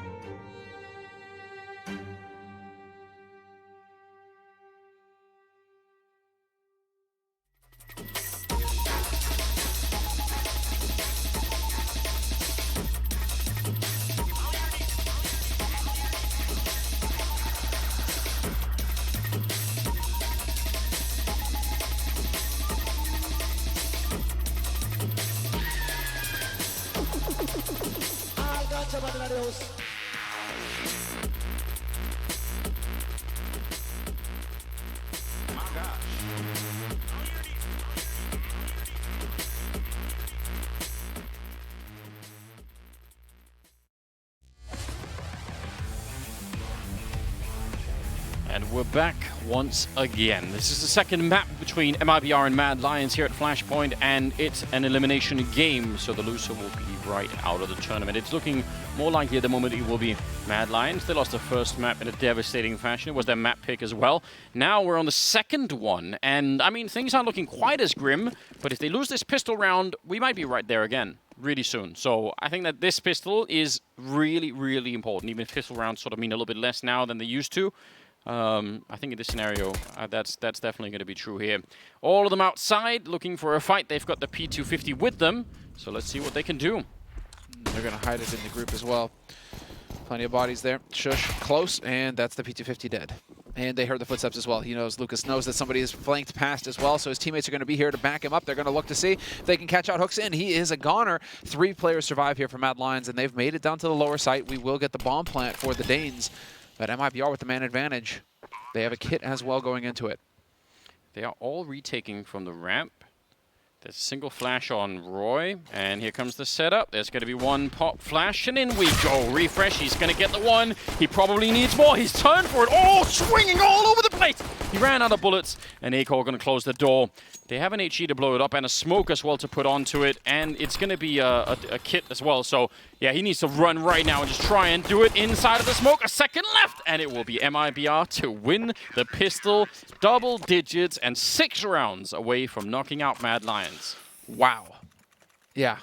And we're back once again. This is the second map between MIBR and Mad Lions here at Flashpoint, and it's an elimination game, so the loser will be right out of the tournament. It's looking more likely at the moment it will be Mad Lions. They lost the first map in a devastating fashion. It was their map pick as well. Now we're on the second one, and I mean, things aren't looking quite as grim, but if they lose this pistol round, we might be right there again really soon. So I think that this pistol is really, really important, even if pistol rounds sort of mean a little bit less now than they used to. I think in this scenario, that's definitely going to be true here. All of them outside, looking for a fight. They've got the P250 with them, so let's see what they can do. They're going to hide it in the group as well. Plenty of bodies there. Shush, close, and that's the P250 dead. And they heard the footsteps as well. He knows, Lucas knows that somebody is flanked past as well, so his teammates are going to be here to back him up. They're going to look to see if they can catch out Hooks in. He is a goner. 3 players survive here for Mad Lions, and they've made it down to the lower site. We will get the bomb plant for the Danes. But MIBR with the man advantage. They have a kit as well going into it. They are all retaking from the ramp. There's a single flash on Roy, and here comes the setup. There's going to be one pop flash, and in we go. Refresh, he's going to get the one. He probably needs more. He's turned for it. Oh, swinging all over the place. He ran out of bullets, and A-Core going to close the door. They have an HE to blow it up and a smoke as well to put onto it, and it's going to be a kit as well. So, yeah, he needs to run right now and just try and do it inside of the smoke. A second left, and it will be MIBR to win the pistol. Double digits and 6 rounds away from knocking out Mad Lions. Wow. Yeah.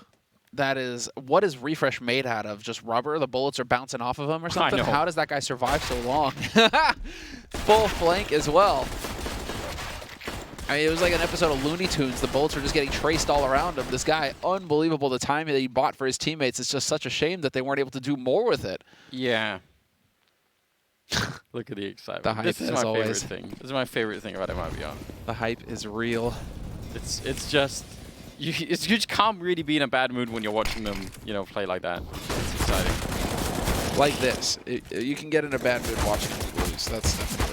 That is, what is Refresh made out of? Just rubber? The bullets are bouncing off of him or something? How does that guy survive so long? Full flank as well. I mean, it was like an episode of Looney Tunes. The bullets were just getting traced all around him. This guy, unbelievable the time that he bought for his teammates. It's just such a shame that they weren't able to do more with it. Yeah. Look at the excitement. The hype, this is my always. favorite thing. This is my favorite thing about MIBR. The hype is real. It's just you just can't really be in a bad mood when you're watching them, you know, play like that. It's exciting. Like this, you can get in a bad mood watching them lose. That's definitely.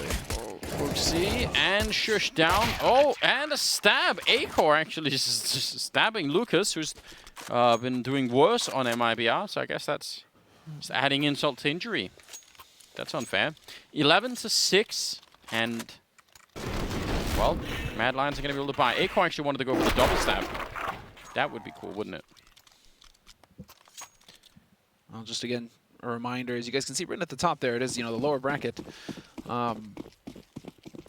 Oopsie, and shush down. Oh, and a stab. A-Core actually just stabbing Lucas, who's been doing worse on MIBR. So I guess that's just adding insult to injury. That's unfair. 11-6, and well, Mad Lions are going to be able to buy. A-Core actually wanted to go for the double stab. That would be cool, wouldn't it? Well, just again, a reminder, as you guys can see written at the top there, it is, you know, the lower bracket.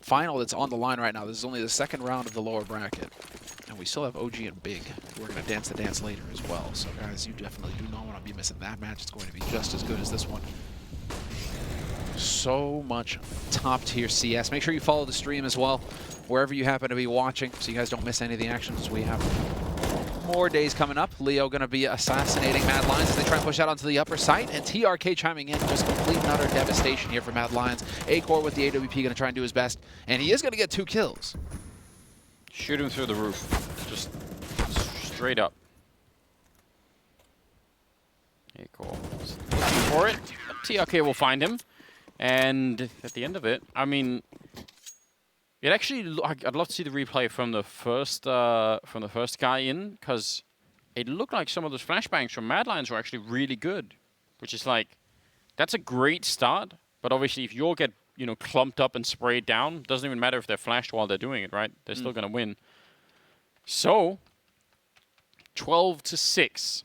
Final that's on the line right now. This is only the second round of the lower bracket. And we still have OG and Big. We're going to dance the dance later as well. So, guys, you definitely do not want to be missing that match. It's going to be just as good as this one. So much top-tier CS. Make sure you follow the stream as well, wherever you happen to be watching, so you guys don't miss any of the actions. We have more days coming up. Leo going to be assassinating Mad Lions as they try and push out onto the upper site, and TRK chiming in, just complete and utter devastation here for Mad Lions. A-Core with the AWP going to try and do his best, and he is going to get 2 kills. Shoot him through the roof. Just straight up. A-Core looking for it. TRK will find him. And at the end of it, I mean, it actually, I'd love to see the replay from the first guy in, because it looked like some of those flashbangs from Mad Lions were actually really good, which is like, that's a great start. But obviously, if you all get, you know, clumped up and sprayed down, doesn't even matter if they're flashed while they're doing it, right? They're still gonna win. So, 12-6.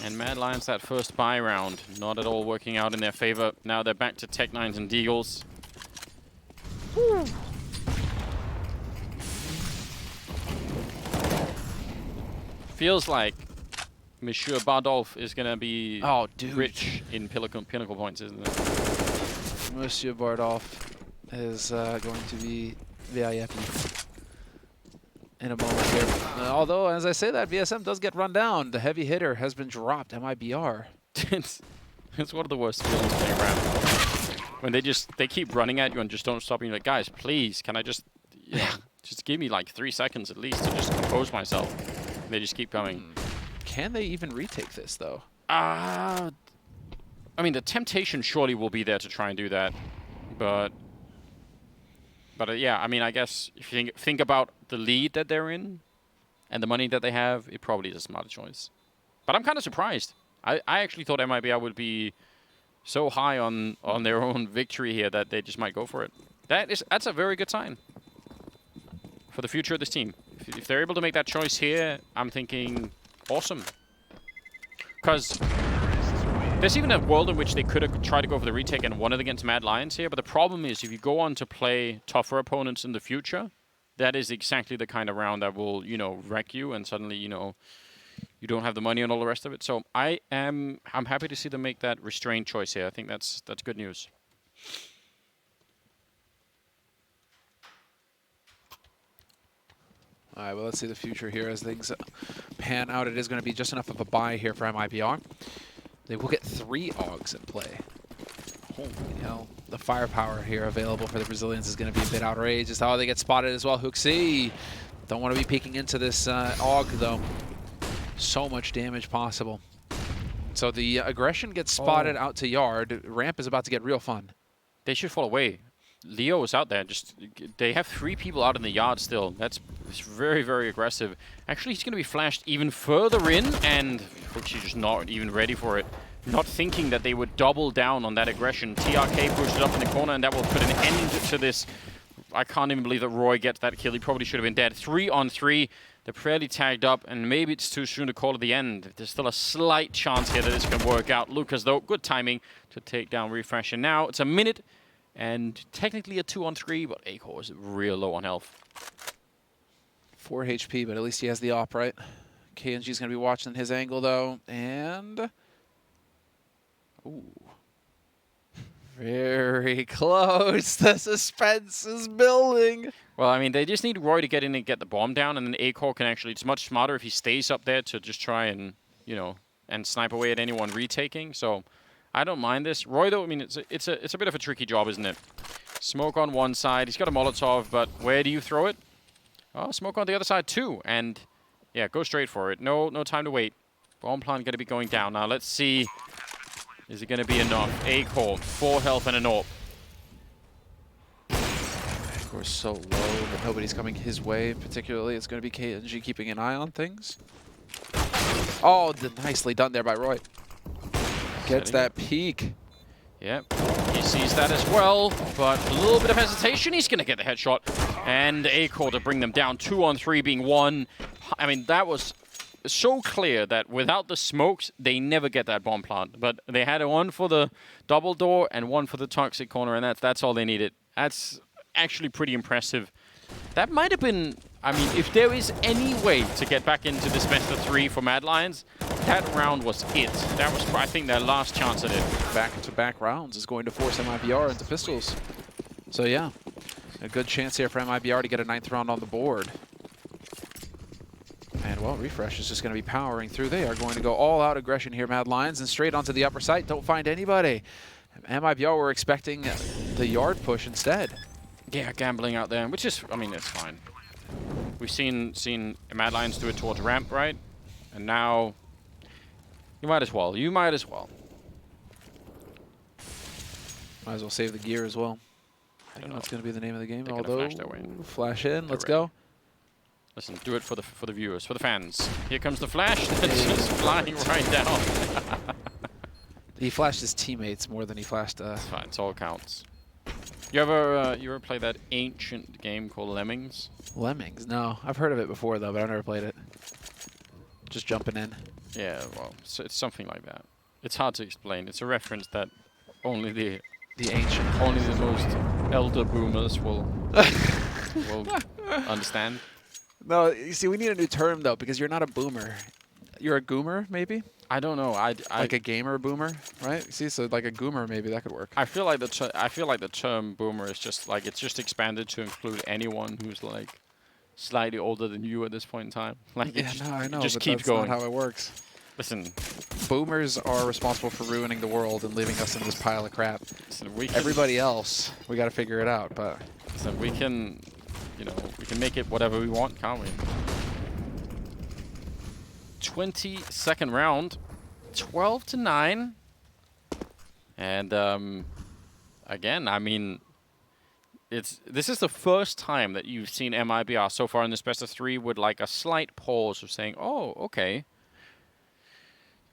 And Mad Lions, that first buy round, not at all working out in their favor. Now they're back to Tech-9s and Deagles. Woo. Feels like Monsieur Bardolph is going to be rich in pinnacle points, isn't it? Monsieur Bardolph is going to be very happy in a moment here. Although, as I say that, VSM does get run down. The heavy hitter has been dropped, MIBR. It's one of the worst feelings playing around. When they keep running at you and just don't stop. And you're like, guys, please, can I just, just give me like 3 seconds at least to just compose myself. And they just keep coming. Can they even retake this, though? I mean, the temptation surely will be there to try and do that. But yeah, I mean, I guess if you think about the lead that they're in and the money that they have, it probably is a smarter choice. But I'm kind of surprised. I actually thought MIBR would be so high on their own victory here that they just might go for it. That's a very good sign for the future of this team. If they're able to make that choice here, I'm thinking awesome. Because there's even a world in which they could have tried to go for the retake and won it against Mad Lions here, but the problem is if you go on to play tougher opponents in the future, that is exactly the kind of round that will, you know, wreck you, and suddenly, you know, you don't have the money and all the rest of it. So I'm happy to see them make that restrained choice here. I think that's good news. All right, well, let's see the future here as things pan out. It is going to be just enough of a buy here for MIBR. They will get 3 AUGs in play. Holy hell. The firepower here available for the Brazilians is going to be a bit outrageous. How they get spotted as well. Hooksy. Don't want to be peeking into this AUG, though. So much damage possible. So the aggression gets spotted out to yard. Ramp is about to get real fun. They should fall away. Leo is out there. They have 3 people out in the yard still. It's very, very aggressive. Actually, he's going to be flashed even further in, and Hooksy just not even ready for it. Not thinking that they would double down on that aggression. TRK pushed it up in the corner, and that will put an end to this. I can't even believe that Roy gets that kill. He probably should have been dead. 3-on-3. They're fairly tagged up, and maybe it's too soon to call it the end. There's still a slight chance here that this can work out. Lucas, though, good timing to take down Refresh. And now it's a minute, and technically a 2-on-3, but A-Core is real low on health. 4 HP, but at least he has the op, right? KNG's going to be watching his angle, though, and... Ooh. Very close. The suspense is building. Well, I mean, they just need Roy to get in and get the bomb down, and then A-Core can actually... It's much smarter if he stays up there to just try and, you know, and snipe away at anyone retaking. So I don't mind this. Roy, though, I mean, it's a bit of a tricky job, isn't it? Smoke on one side. He's got a Molotov, but where do you throw it? Oh, smoke on the other side, too. And, yeah, go straight for it. No time to wait. Bomb plant going to be going down. Now, let's see... Is it going to be enough? A-Core, 4 health and an AWP. Of course, so low that nobody's coming his way. Particularly, it's going to be KNG keeping an eye on things. Oh, nicely done there by Roy. Gets that peek. Yep, he sees that as well, but a little bit of hesitation. He's going to get the headshot. And A-Core to bring them down. 2-on-3 being 1. I mean, that was... so clear that without the smokes, they never get that bomb plant. But they had one for the double door and one for the toxic corner, and that's all they needed. That's actually pretty impressive. That might have been... I mean, if there is any way to get back into this best of 3 for Mad Lions, that round was it. That was, I think, their last chance at it. Back-to-back rounds is going to force MIBR into pistols. So yeah, a good chance here for MIBR to get a 9th round on the board. And well, Refresh is just going to be powering through. They are going to go all-out aggression here, Mad Lions, and straight onto the upper site. Don't find anybody. MIBR were expecting the yard push instead. Yeah, gambling out there, which is, I mean, it's fine. We've seen Mad Lions do it towards ramp, right? And now, you might as well. You might as well. Might as well save the gear as well. I think that's going to be the name of the game. They're Although, flash their way in. Flash in. Let's ready. go. Listen, do it for the viewers, for the fans. Here comes the flash. That's just flying right down. He flashed his teammates more than he flashed. It's fine. It all counts. You ever play that ancient game called Lemmings? Lemmings? No, I've heard of it before though, but I've never played it. Just jumping in. Yeah, well, so it's something like that. It's hard to explain. It's a reference that only the most elder boomers will understand. No, you see, we need a new term though, because you're not a boomer. You're a goomer, maybe? I don't know. Like a gamer boomer, right? See, so like a goomer, maybe that could work. I feel like the term boomer is just like it's just expanded to include anyone who's like slightly older than you at this point in time. Like Yeah, no, I know, just but keep that's going. not how it works. Listen, Boomers are responsible for ruining the world and leaving us in this pile of crap. listen, we can, Everybody else, we got to figure it out. But listen, we can, you know, we can make it whatever we want, can't we? 22nd round, 12-9, and again, I mean, this is the first time that you've seen MIBR so far in this best of 3 with like a slight pause of saying, oh, okay.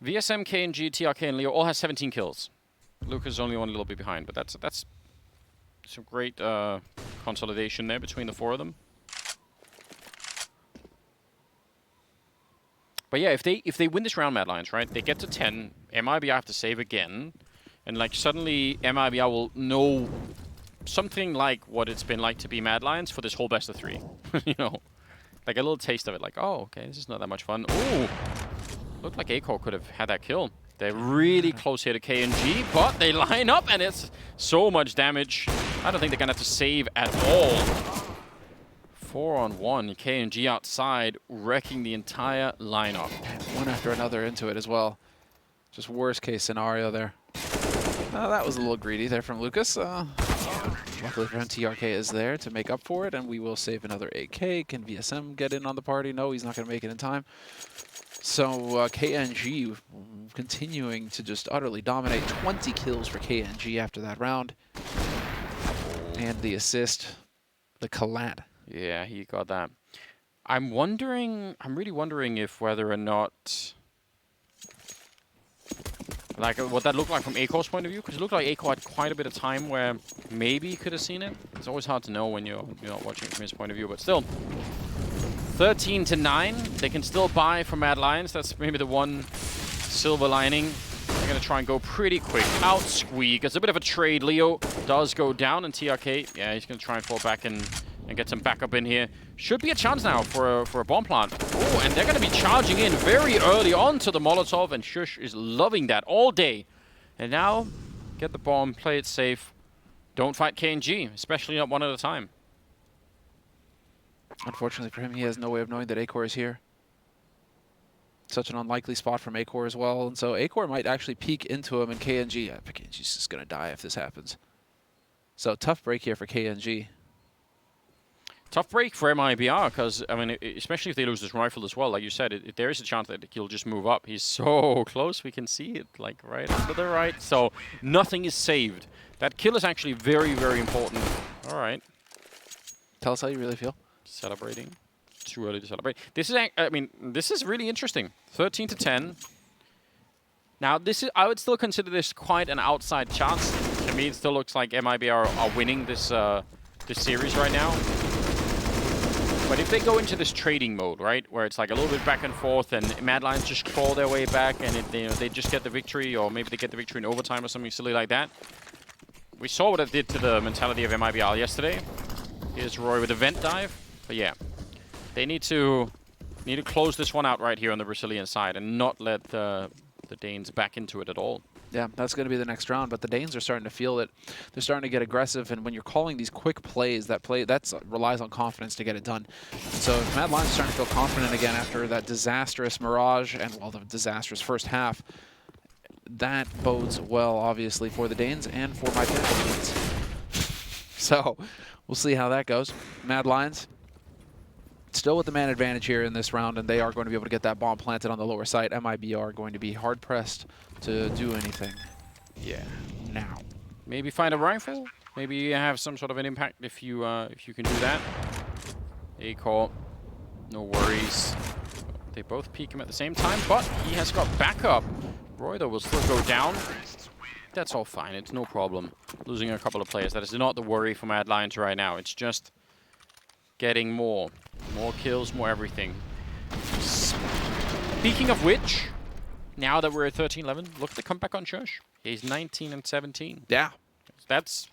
VSM, KNG, TRK, and Leo all have 17 kills. Lucas is only one little bit behind, but that's some great consolidation there between the 4 of them. But yeah, if they win this round, Mad Lions, right, they get to 10, MIBR have to save again, and like suddenly MIBR will know something like what it's been like to be Mad Lions for this whole best of 3. You know, like a little taste of it, like, oh, okay, this is not that much fun. Ooh, looked like A-Core could have had that kill. They're really close here to KNG, but they line up, and it's so much damage. I don't think they're gonna have to save at all. 4-on-1, KNG outside, wrecking the entire lineup. one after another into it as well. Just worst case scenario there. That was a little greedy there from Lucas. Luckily for him, TRK is there to make up for it, and we will save another AK. Can VSM get in on the party? No, he's not going to make it in time. So KNG continuing to just utterly dominate. 20 kills for KNG after that round. And the assist, the Pallate. Yeah, he got that. I'm really wondering if whether or not, like, what that looked like from A-Core's point of view, because it looked like A-Core had quite a bit of time where maybe he could have seen it. It's always hard to know when you're not watching from his point of view, but still. 13-9, they can still buy from Mad Lions. That's maybe the one silver lining. They're going to try and go pretty quick. Out squeak. It's a bit of a trade. Leo does go down, and TRK, yeah, he's going to try and fall back and get some backup in here. Should be a chance now for a bomb plant. Oh, and they're going to be charging in very early on to the Molotov, and Shush is loving that all day. And now, get the bomb, play it safe. Don't fight KNG, especially not one at a time. Unfortunately for him, he has no way of knowing that A-Core is here. Such an unlikely spot from A-Core as well, and so A-Core might actually peek into him, and KNG's just going to die if this happens. So tough break here for KNG. Tough break for MIBR, because, I mean, especially if they lose this rifle as well, like you said, there is a chance that he'll just move up. He's so close, we can see it, like, right to the right. So, nothing is saved. That kill is actually very, very important. All right. Tell us how you really feel. Celebrating. Too early to celebrate. This is, I mean, this is really interesting. 13-10. Now, I would still consider this quite an outside chance. To me, it still looks like MIBR are winning this series right now. But if they go into this trading mode, right, where it's like a little bit back and forth, and Mad Lions just claw their way back, and they just get the victory, or maybe they get the victory in overtime or something silly like that. We saw what it did to the mentality of MIBR yesterday. Here's Roy with a vent dive. But yeah, They need to close this one out right here on the Brazilian side and not let the Danes back into it at all. Yeah, that's going to be the next round, but the Danes are starting to feel it. They're starting to get aggressive, and when you're calling these quick plays, that relies on confidence to get it done. So Mad Lion's starting to feel confident again after that disastrous Mirage and, well, the disastrous first half. That bodes well, obviously, for the Danes and for my Danes. So we'll see how that goes. Mad Lions still with the man advantage here in this round, and they are going to be able to get that bomb planted on the lower site. MIBR are going to be hard-pressed to do anything. Yeah, now. Maybe find a rifle. Maybe you have some sort of an impact if you can do that. A-core, no worries. They both peek him at the same time, but he has got backup. Roy, though, will still go down. That's all fine. It's no problem. Losing a couple of players. That is not the worry for Mad Lions right now. It's just getting more kills, more everything. Speaking of which, now that we're at 13-11, look at the comeback on Shush. He's 19 and 17. Yeah. That's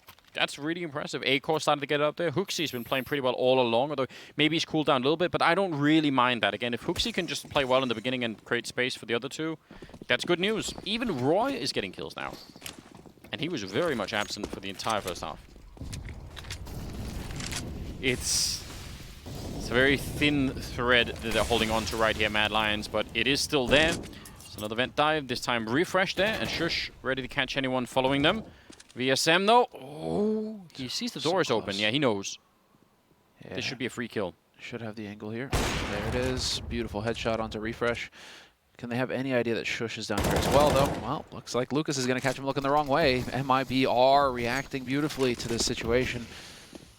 really impressive. A-Core started to get up there. Hooksie's been playing pretty well all along, although maybe he's cooled down a little bit, but I don't really mind that. Again, if Hooksie can just play well in the beginning and create space for the other two, that's good news. Even Roy is getting kills now. And he was very much absent for the entire first half. It's a very thin thread that they're holding on to right here, Mad Lions, but it is still there. It's another vent dive, this time refresh there, and Shush ready to catch anyone following them. VSM though, oh, he sees the door is open. Yeah, he knows. Yeah. This should be a free kill. Should have the angle here. There it is. Beautiful headshot onto refresh. Can they have any idea that Shush is down here as well, though? Well, looks like Lucas is going to catch him looking the wrong way. MIBR reacting beautifully to this situation.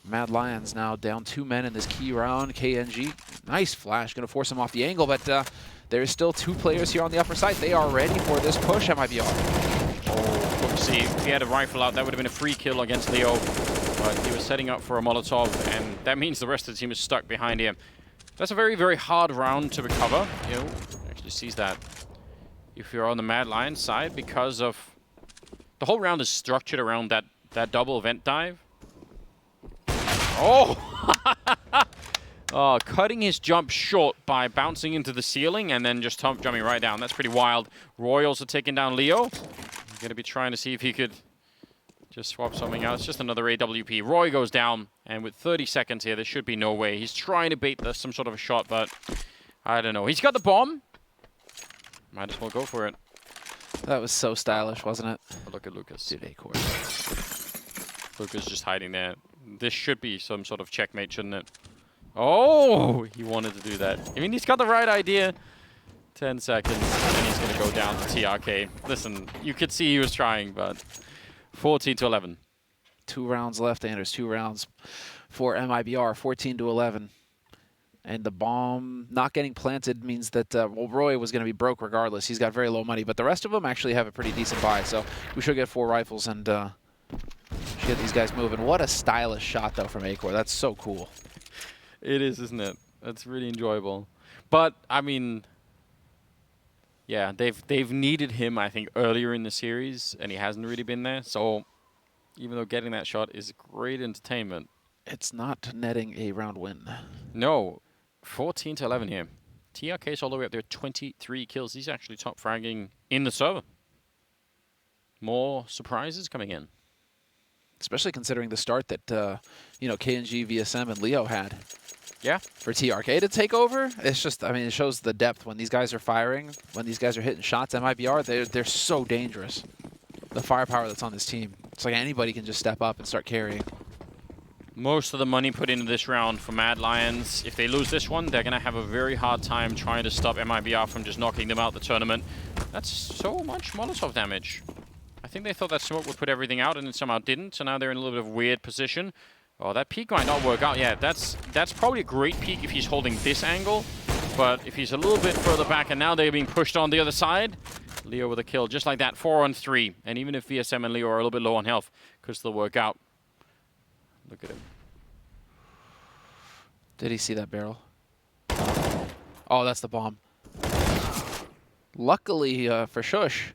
Mad Lions now down 2 men in this key round. KNG, nice flash, going to force him off the angle, but there is still 2 players here on the upper side. They are ready for this push, MIBR. Oh, let's see. If he had a rifle out, that would have been a free kill against Leo. But he was setting up for a Molotov, and that means the rest of the team is stuck behind him. That's a very, very hard round to recover. You know, actually sees that if you're on the Mad Lions side, because of the whole round is structured around that double vent dive. Oh! Oh, cutting his jump short by bouncing into the ceiling and then just jumping right down. That's pretty wild. Roy also taking down Leo. He's going to be trying to see if he could just swap something out. It's just another AWP. Roy goes down, and with 30 seconds here, there should be no way. He's trying to bait some sort of a shot, but I don't know. He's got the bomb. Might as well go for it. That was so stylish, wasn't it? But look at Lucas. Dude, A-Core. Lucas just hiding there. This should be some sort of checkmate, shouldn't it? Oh, he wanted to do that. I mean, he's got the right idea. 10 seconds, and he's going to go down to TRK. Listen, you could see he was trying, but 14-11. 2 rounds left, Anders. 2 rounds for MIBR, 14-11. And the bomb not getting planted means that well, Roy was going to be broke regardless. He's got very low money, but the rest of them actually have a pretty decent buy. So we should get 4 rifles and should get these guys moving. What a stylish shot, though, from A-Core. That's so cool. It is, isn't it? That's really enjoyable. But, I mean, yeah, they've needed him, I think, earlier in the series, and he hasn't really been there. So even though getting that shot is great entertainment, it's not netting a round win. No. 14-11 here. TRK's all the way up there, 23 kills. He's actually top fragging in the server. More surprises coming in. Especially considering the start that, you know, KNG, VSM, and Leo had. Yeah. For TRK to take over, it's just, I mean, it shows the depth when these guys are firing, when these guys are hitting shots. MIBR, they're so dangerous. The firepower that's on this team. It's like anybody can just step up and start carrying. Most of the money put into this round for Mad Lions. If they lose this one, they're going to have a very hard time trying to stop MIBR from just knocking them out the tournament. That's so much Molotov damage. I think they thought that smoke would put everything out, and it somehow didn't, so now they're in a little bit of a weird position. Oh, that peek might not work out. Yeah, that's probably a great peek if he's holding this angle, but if he's a little bit further back, and now they're being pushed on the other side, Leo with a kill, just like that, 4-on-3. And even if VSM and Leo are a little bit low on health, could still work out. Look at him. Did he see that barrel? Oh, that's the bomb. Luckily for Shush.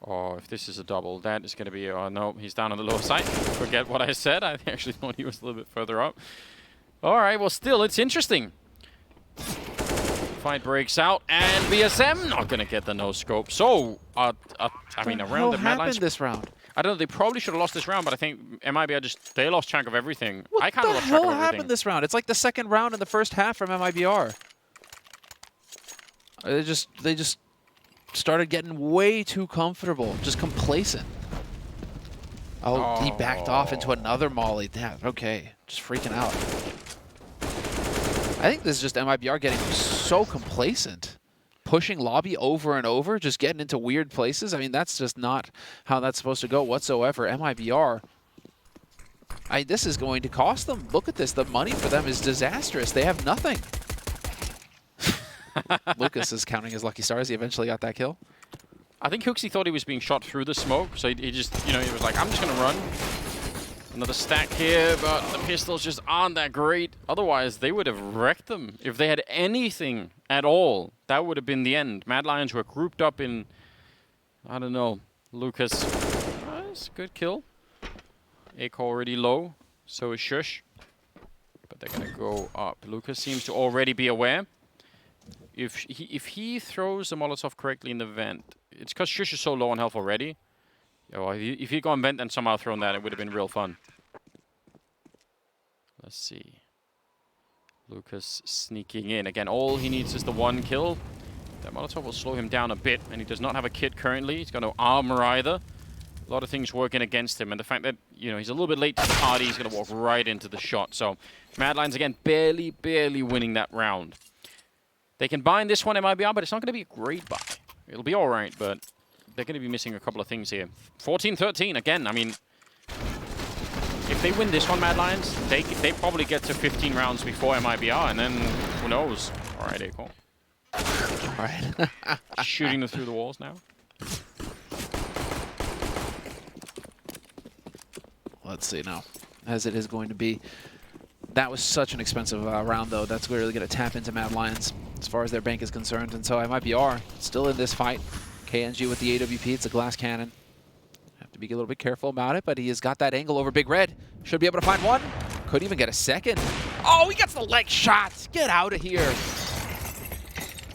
Oh, if this is a double, that is going to be... Oh, no, he's down on the lower side. Forget what I said. I actually thought he was a little bit further up. All right, well, still, it's interesting. fight breaks out, and BSM not gonna get the no-scope. So, I mean, around the Mad Lions... this round? I don't know, they probably should have lost this round, but I think MIBR they lost track of everything. I kind of lost track of What the hell everything. happened this round? It's like the second round in the first half from MIBR. They just started getting way too comfortable, just complacent. Oh, he backed off into another molly. Damn, okay, just freaking out. I think this is just MIBR getting so complacent. Pushing lobby over and over, just getting into weird places. I mean, that's just not how that's supposed to go whatsoever. MIBR, this is going to cost them. Look at this. The money for them is disastrous. They have nothing. Lucas is counting his lucky stars. He eventually got that kill. I think Hughes thought he was being shot through the smoke, so he just, you know, he was like, I'm just going to run. Another stack here, but the pistols just aren't that great. Otherwise, they would have wrecked them. If they had anything at all, that would have been the end. Mad Lions were grouped up in, I don't know, Lucas. That's a good kill. A.K.A. already low, so is Shush. But they're going to go up. Lucas seems to already be aware. If he throws the Molotov correctly in the vent, it's because Shush is so low on health already. Oh, if he'd gone vent and somehow thrown that, it would have been real fun. Let's see. Lucas sneaking in. Again, all he needs is the one kill. That Molotov will slow him down a bit, and he does not have a kit currently. He's got no armor either. A lot of things working against him, and the fact that, you know, he's a little bit late to the party, he's going to walk right into the shot. So, Mad Lions, again, barely winning that round. They can buy in this one, MIBR, but it's not going to be a great buy. It'll be all right, but they're going to be missing a couple of things here. 14-13, again, I mean, if they win this one, Mad Lions, they probably get to 15 rounds before MIBR, and then who knows? All right, A.K.A. All right. Shooting them through the walls now. Let's see now, as it is going to be. That was such an expensive round, though. That's really going to tap into Mad Lions as far as their bank is concerned. And so MIBR still in this fight. KNG with the AWP. It's a glass cannon. Have to be a little bit careful about it, but he has got that angle over Big Red. Should be able to find one. Could even get a second. Oh, he gets the leg shot. Get out of here.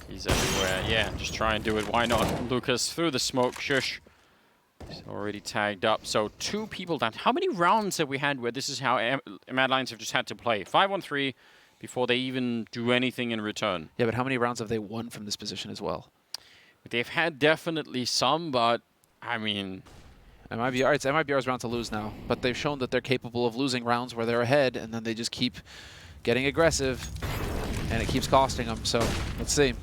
He's everywhere. Yeah, just try and do it. Why not? Lucas through the smoke. Shush. He's already tagged up. So 2 people down. How many rounds have we had where this is how Mad Lions have just had to play? 5-on-3 before they even do anything in return. Yeah, but how many rounds have they won from this position as well? They've had definitely some, but I mean... MIBR, it's MIBR's round to lose now, but they've shown that they're capable of losing rounds where they're ahead, and then they just keep getting aggressive, and it keeps costing them. So let's see.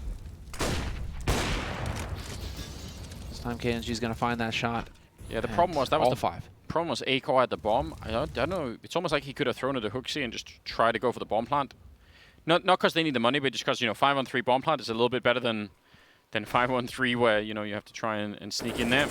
This time KNG's going to find that shot. Yeah, the problem was that was all 5. Problem was A.K.A. had the bomb. I don't know. It's almost like he could have thrown it to Hooksy and just tried to go for the bomb plant. Not because they need the money, but just because, you know, 5-on-3 bomb plant is a little bit better than 5-on-3 where, you know, you have to try and sneak in there.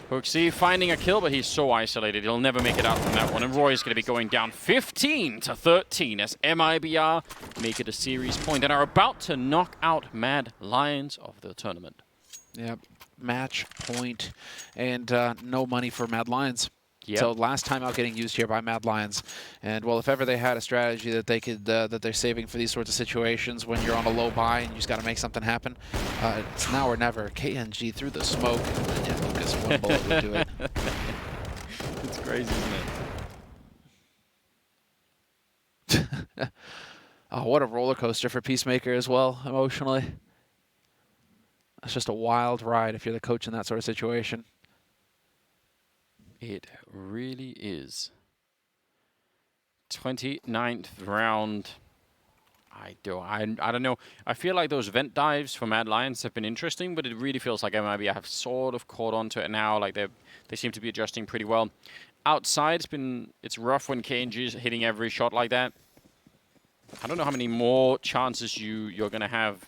Hooksy finding a kill, but he's so isolated. He'll never make it out from that one. And Roy's going to be going down 15-13 as MIBR make it a series point and are about to knock out Mad Lions of the tournament. Yep. Match point and no money for Mad Lions. Yep. So last time out getting used here by Mad Lions. And well, if ever they had a strategy that they could that they're saving for these sorts of situations when you're on a low buy and you just got to make something happen, it's now or never. KNG through the smoke. Yeah, Lucas, one bullet would do it. It's crazy, isn't it? Oh, what a roller coaster for Peacemaker as well, emotionally. That's just a wild ride if you're the coach in that sort of situation. It really is. 29th round. I don't know. I feel like those vent dives for Mad Lions have been interesting, but it really feels like MIBR have sort of caught on to it now. Like they seem to be adjusting pretty well. Outside, it's rough when KNG is hitting every shot like that. I don't know how many more chances you're gonna have.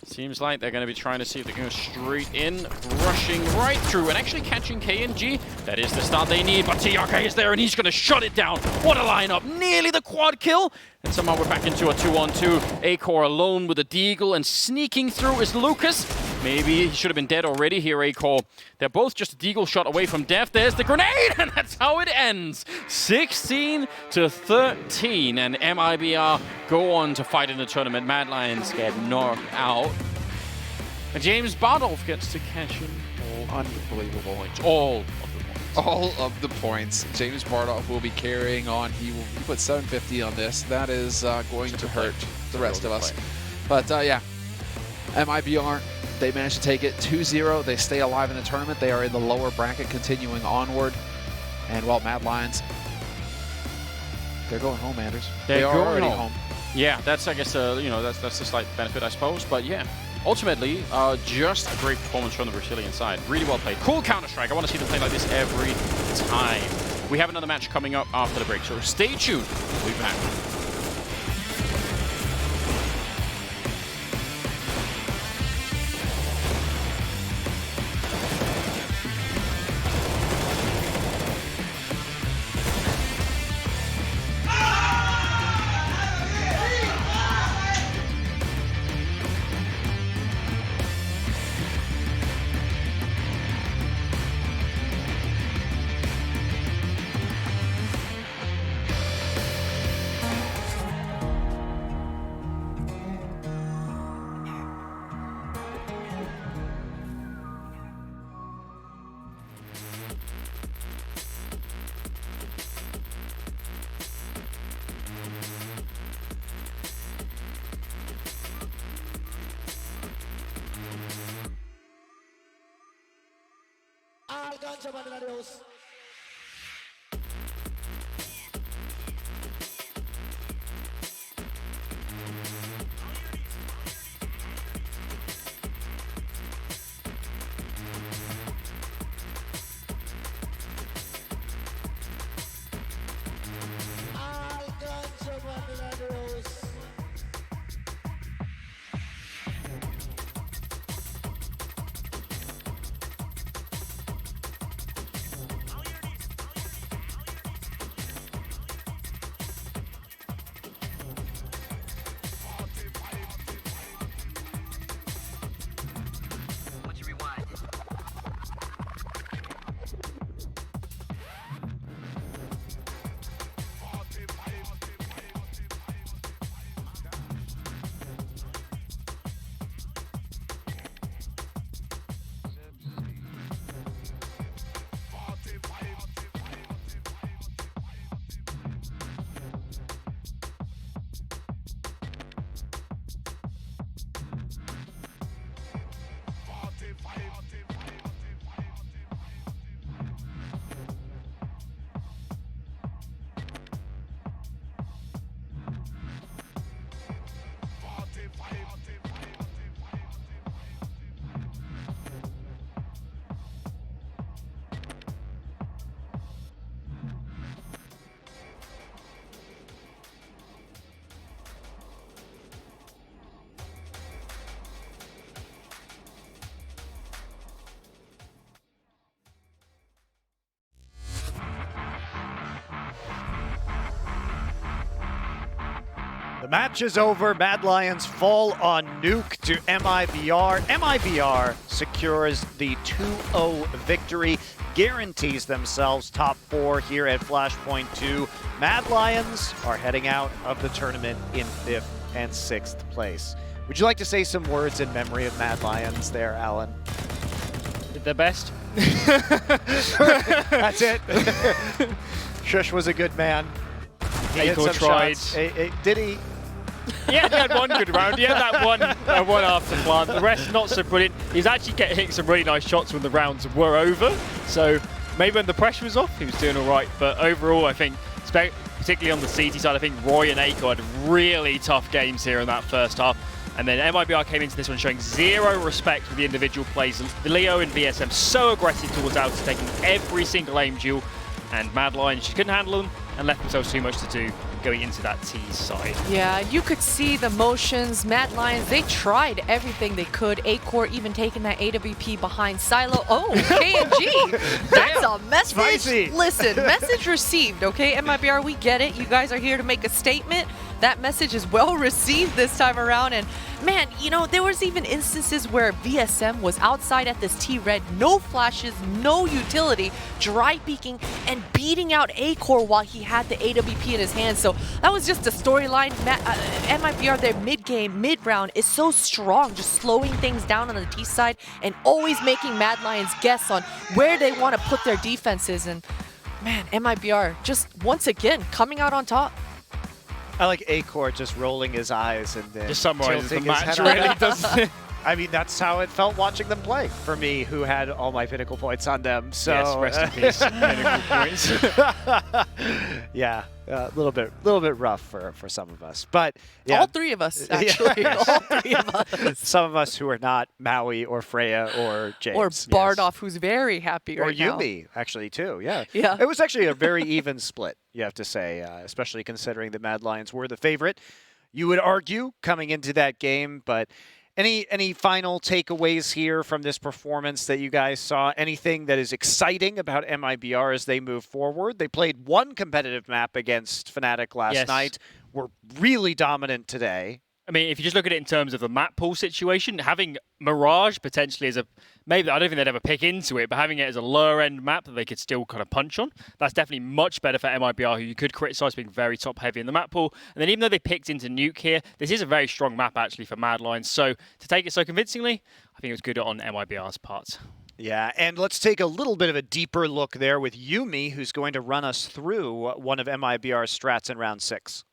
Seems like they're going to be trying to see if they can go straight in, rushing right through and actually catching KNG. That is the start they need, but Tejada is there and he's going to shut it down. What a lineup. Nearly the quad kill. And somehow we're back into a 2-on-2. A.K.A. alone with a deagle and sneaking through is Lucas. Maybe he should have been dead already here, A-Core. They're both just a deagle shot away from death. There's the grenade, and that's how it ends. 16-13, and MIBR go on to fight in the tournament. Mad Lions get knocked out. And James Bardolph gets to cash in Unbelievable. all All of the points. James Bardolph will be carrying on. He put 750 on this. That is going to hurt the rest of us. But yeah, MIBR, they managed to take it 2-0. They stay alive in the tournament. They are in the lower bracket, continuing onward. And while Mad Lions, they're going home, Anders. They are already home. Yeah, that's, I guess, you know, that's a slight benefit, I suppose. But yeah, ultimately, just a great performance from the Brazilian side. Really well played. Cool Counter-Strike. I want to see them play like this every time. We have another match coming up after the break, so stay tuned. We'll be back. The match is over. Mad Lions fall on Nuke to MIBR. MIBR secures the 2-0 victory, guarantees themselves top 4 here at Flashpoint 2. Mad Lions are heading out of the tournament in 5th and 6th place. Would you like to say some words in memory of Mad Lions there, Alan? The best. That's it. Shush was a good man. He hit some tried. shots. Did he? Yeah, he had one good round. He had that one after plant. The rest not so brilliant. He's actually hitting some really nice shots when the rounds were over. So maybe when the pressure was off, he was doing all right. But overall, I think, particularly on the CT side, I think Roy and Aiko had really tough games here in that first half. And then MIBR came into this one showing zero respect for the individual plays. The Leo and VSM so aggressive towards outs, taking every single aim duel. And Mad Lions just couldn't handle them and left themselves too much to do going into that T side. Yeah, you could see the motions. Mad Lions, they tried everything they could. A-Core even taking that AWP behind Silo. Oh, KNG. That's a message. Spicy. Listen, message received, okay? MIBR, we get it. You guys are here to make a statement. that message is well received this time around. And man, you know, there was even instances where VSM was outside at this T-Red, no flashes, no utility, dry peeking and beating out A-Core while he had the AWP in his hand. So that was just a storyline. MIBR, their mid-game, mid-round is so strong, just slowing things down on the T side and always making Mad Lions guess on where they want to put their defenses. And man, MIBR just once again coming out on top. I like A-Core just rolling his eyes and then Just summarizes the tilting his match, head really, up. doesn't it? I mean, that's how it felt watching them play for me, who had all my Pinnacle points on them. So Yes, rest in peace. Pinnacle points. yeah, a little bit rough for some of us, but yeah, All three of us, actually. All three of us. some of us who are not Maui or Freya or James Or yes. Bardolph, who's very happy or right now. Yumi actually too. Yeah, Yeah. It was actually a very even split, you have to say, especially considering the Mad Lions were the favorite. You would argue coming into that game, but any final takeaways here from this performance that you guys saw? Anything that is exciting about MIBR as they move forward? They played one competitive map against Fnatic last night. Were really dominant today. I mean, if you just look at it in terms of the map pool situation, having Mirage potentially as a, maybe, I don't think they'd ever pick into it, but having it as a lower end map that they could still kind of punch on, that's definitely much better for MIBR, who you could criticize being very top heavy in the map pool. And then even though they picked into Nuke here, this is a very strong map actually for Mad Lions. So to take it so convincingly, I think it was good on MIBR's part. Yeah, and let's take a little bit of a deeper look there with Yumi, who's going to run us through one of MIBR's strats in round 6.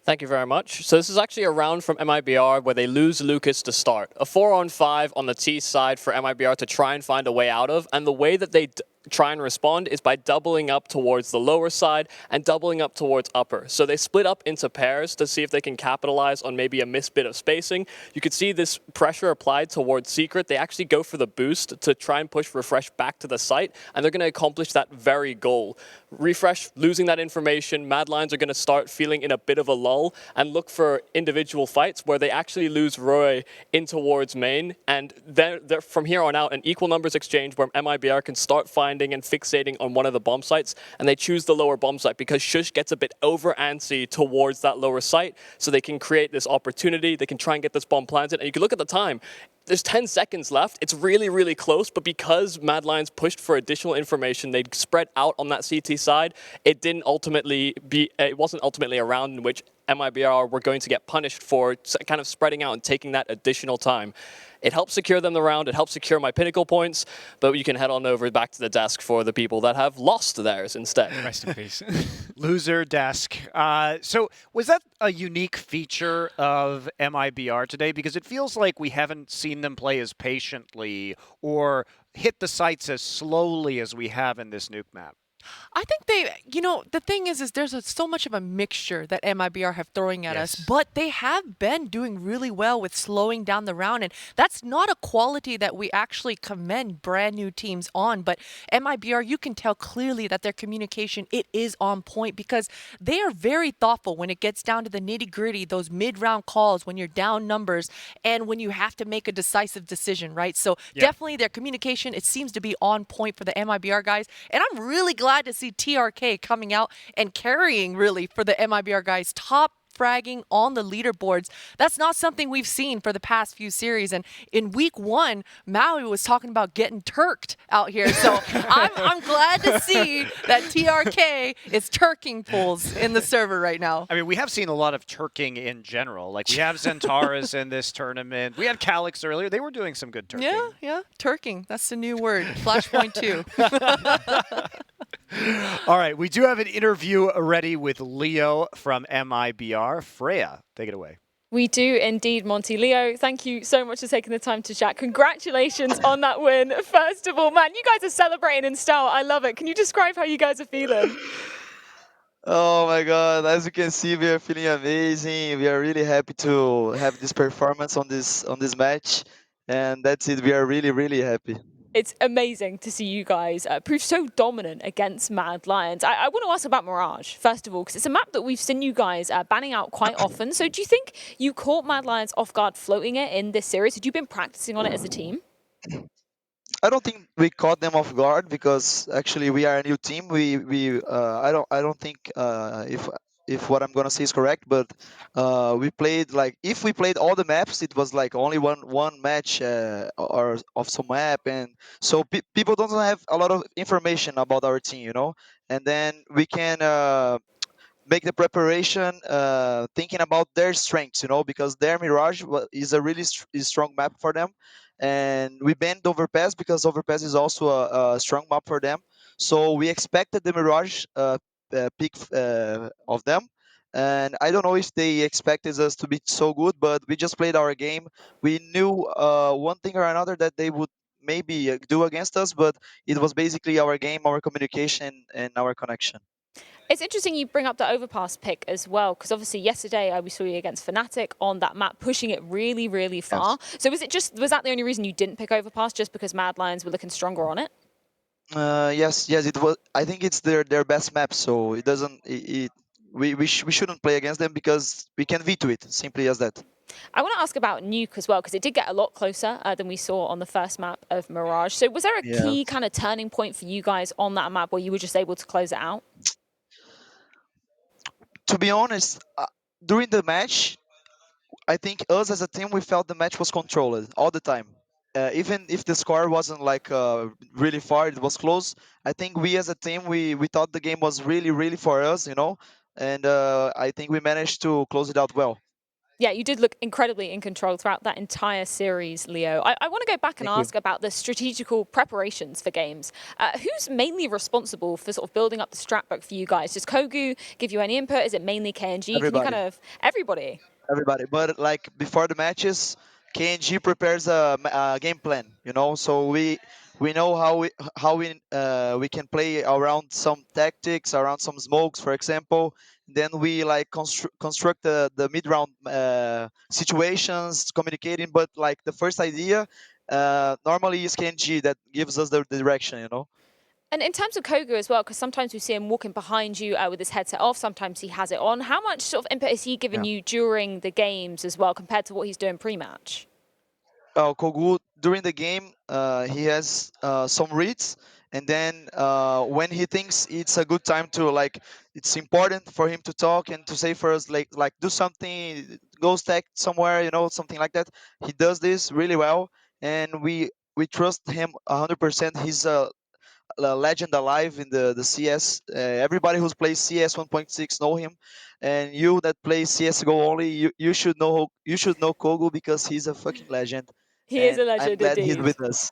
Thank you very much. So this is actually a round from MIBR where they lose Lucas to start. A 4-on-5 on the T side for MIBR to try and find a way out of, and the way that they try and respond is by doubling up towards the lower side and doubling up towards upper. So they split up into pairs to see if they can capitalize on maybe a missed bit of spacing. You could see this pressure applied towards Secret. They actually go for the boost to try and push Refresh back to the site, and they're going to accomplish that very goal. Refresh losing that information, Mad Lions are going to start feeling in a bit of a lull and look for individual fights where they actually lose Roy in towards main, and then from here on out an equal numbers exchange where MIBR can start finding and fixating on one of the bomb sites, and they choose the lower bomb site because Shush gets a bit over antsy towards that lower site, so they can create this opportunity. They can try and get this bomb planted, and you can look at the time. There's 10 seconds left. It's really, really close, but because Mad Lions pushed for additional information, they'd spread out on that CT side. It wasn't ultimately a round in which MIBR were going to get punished for kind of spreading out and taking that additional time. It helps secure them the round. It helps secure my Pinnacle points, but you can head on over back to the desk for the people that have lost theirs instead. Rest in peace. Loser desk. So was that a unique feature of MIBR today? Because it feels like we haven't seen them play as patiently or hit the sites as slowly as we have in this Nuke map. I think the thing is there's so much of a mixture that MIBR have throwing at us, Yes. but they have been doing really well with slowing down the round, and that's not a quality that we actually commend brand new teams on, but MIBR, you can tell clearly that their communication, it is on point because they are very thoughtful when it gets down to the nitty gritty, those mid-round calls when you're down numbers and when you have to make a decisive decision, right? So definitely their communication, it seems to be on point for the MIBR guys, and I'm really glad to see TRK coming out and carrying really for the MIBR guys, top fragging on the leaderboards. That's not something we've seen for the past few series. And in week 1, Maui was talking about getting turked out here. So I'm glad to see that TRK is turking pools in the server right now. I mean, we have seen a lot of turking in general. Like, we have Zentaras in this tournament. We had Calyx earlier. They were doing some good turking. Yeah, turking. That's the new word. Flashpoint 2. All right, we do have an interview ready with Leo from MIBR. Freya, take it away. We do indeed, Monty. Leo, thank you so much for taking the time to chat. Congratulations on that win. First of all, man, you guys are celebrating in style. I love it. Can you describe how you guys are feeling? Oh my God! As you can see, we are feeling amazing. We are really happy to have this performance on this match, and that's it. We are really, really happy. It's amazing to see you guys prove so dominant against Mad Lions. I want to ask about Mirage, first of all, because it's a map that we've seen you guys banning out quite often. So do you think you caught Mad Lions off guard floating it in this series? Had you been practicing on it as a team? I don't think we caught them off guard because actually we are a new team. I don't think if if what I'm gonna say is correct, but we played like if we played all the maps, it was like only one match or of some map, and so people don't have a lot of information about our team, you know. And then we can make the preparation thinking about their strengths, you know, because their Mirage is a really strong map for them, and we banned Overpass because Overpass is also a strong map for them. So we expected the Mirage pick of them, and I don't know if they expected us to be so good, but we just played our game. We knew one thing or another that they would maybe do against us, but it was basically our game, our communication, and our connection. It's interesting you bring up the overpass pick as well, because obviously yesterday we saw you against Fnatic on that map, pushing it really, really far. Yes. So was that the only reason you didn't pick overpass, just because Mad Lions were looking stronger on it? Yes, it was. I think it's their best map, so it doesn't. We shouldn't play against them because we can veto it. Simply as that. I want to ask about Nuke as well, because it did get a lot closer than we saw on the first map of Mirage. So was there a Yeah. key kind of turning point for you guys on that map where you were just able to close it out? To be honest, during the match, I think us as a team we felt the match was controlled all the time. Even if the score wasn't like really far, it was close. I think we as a team we thought the game was really for us, you know, and I think we managed to close it out well. Yeah, you did look incredibly in control throughout that entire series, Leo. I want to go back and Thank you. ask about the strategical preparations for games. Who's mainly responsible for sort of building up the strat book for you guys? Does Kogu give you any input? Is it mainly KNG? Everybody. Can you kind of... Everybody? Everybody. But like before the matches, KNG prepares a game plan. You know, so we know how we can play around some tactics, around some smokes, for example. Then we like construct the mid round situations, communicating. But like the first idea, normally is KNG that gives us the direction. You know. And in terms of Kogu as well, because sometimes we see him walking behind you with his headset off, sometimes he has it on. How much sort of input has he given you during the games as well, compared to what he's doing pre-match? Kogu during the game he has some reads, and then when he thinks it's a good time to like, it's important for him to talk and to say for us like do something, go stack somewhere, you know, something like that. He does this really well, and we trust him 100%. He's a legend alive in the CS. Everybody who's plays CS 1.6 know him, and you that play CS:GO only, you should know Kogu because he's a fucking legend. He is And a I'm legend glad he's indeed. with us.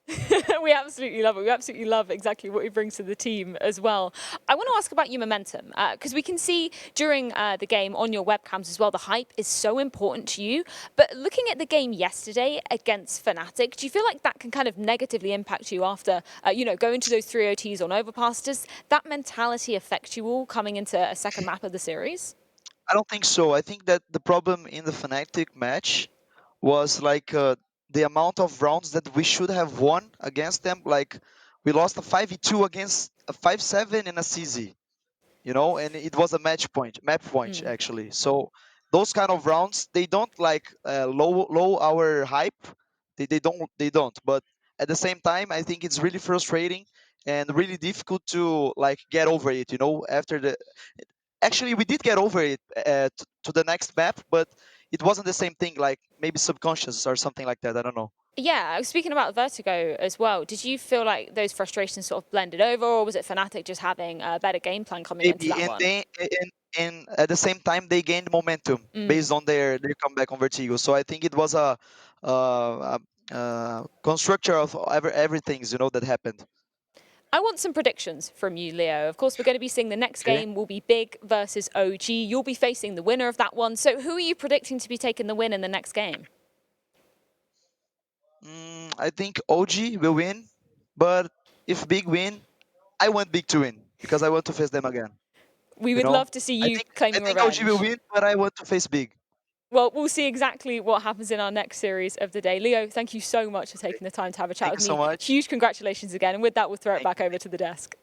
We absolutely love it. We absolutely love exactly what he brings to the team as well. I want to ask about your momentum, because we can see during the game on your webcams as well, the hype is so important to you. But looking at the game yesterday against Fnatic, do you feel like that can kind of negatively impact you after, going to those 3 OTs on Overpass? Does that mentality affect you all coming into a second map of the series? I don't think so. I think that the problem in the Fnatic match was like the amount of rounds that we should have won against them. Like we lost a 5v2 against a 5-7 and a CZ, you know, and it was a map point actually. So those kind of rounds, they don't like low our hype. They don't. But at the same time, I think it's really frustrating and really difficult to like get over it. You know, after the actually we did get over it to the next map, but it wasn't the same thing. Like maybe subconscious or something like that. I don't know. Yeah, speaking about Vertigo as well, did you feel like those frustrations sort of blended over, or was it Fnatic just having a better game plan coming into Maybe, that and one? and at the same time they gained momentum based on their comeback on Vertigo. So I think it was a constructor of everything, you know, that happened. I want some predictions from you, Leo. Of course, we're going to be seeing the next Okay. game will be Big versus OG. You'll be facing the winner of that one. So who are you predicting to be taking the win in the next game? I think OG will win, but if Big win, I want Big to win because I want to face them again. We You would know, love to see I you think claiming OG will revenge. win, but I want to face Big. Well, we'll see exactly what happens in our next series of the day. Leo, thank you so much for taking the time to have a chat Thank with you me. so much. Huge congratulations again. And with that, we'll throw it Thank back over to the desk.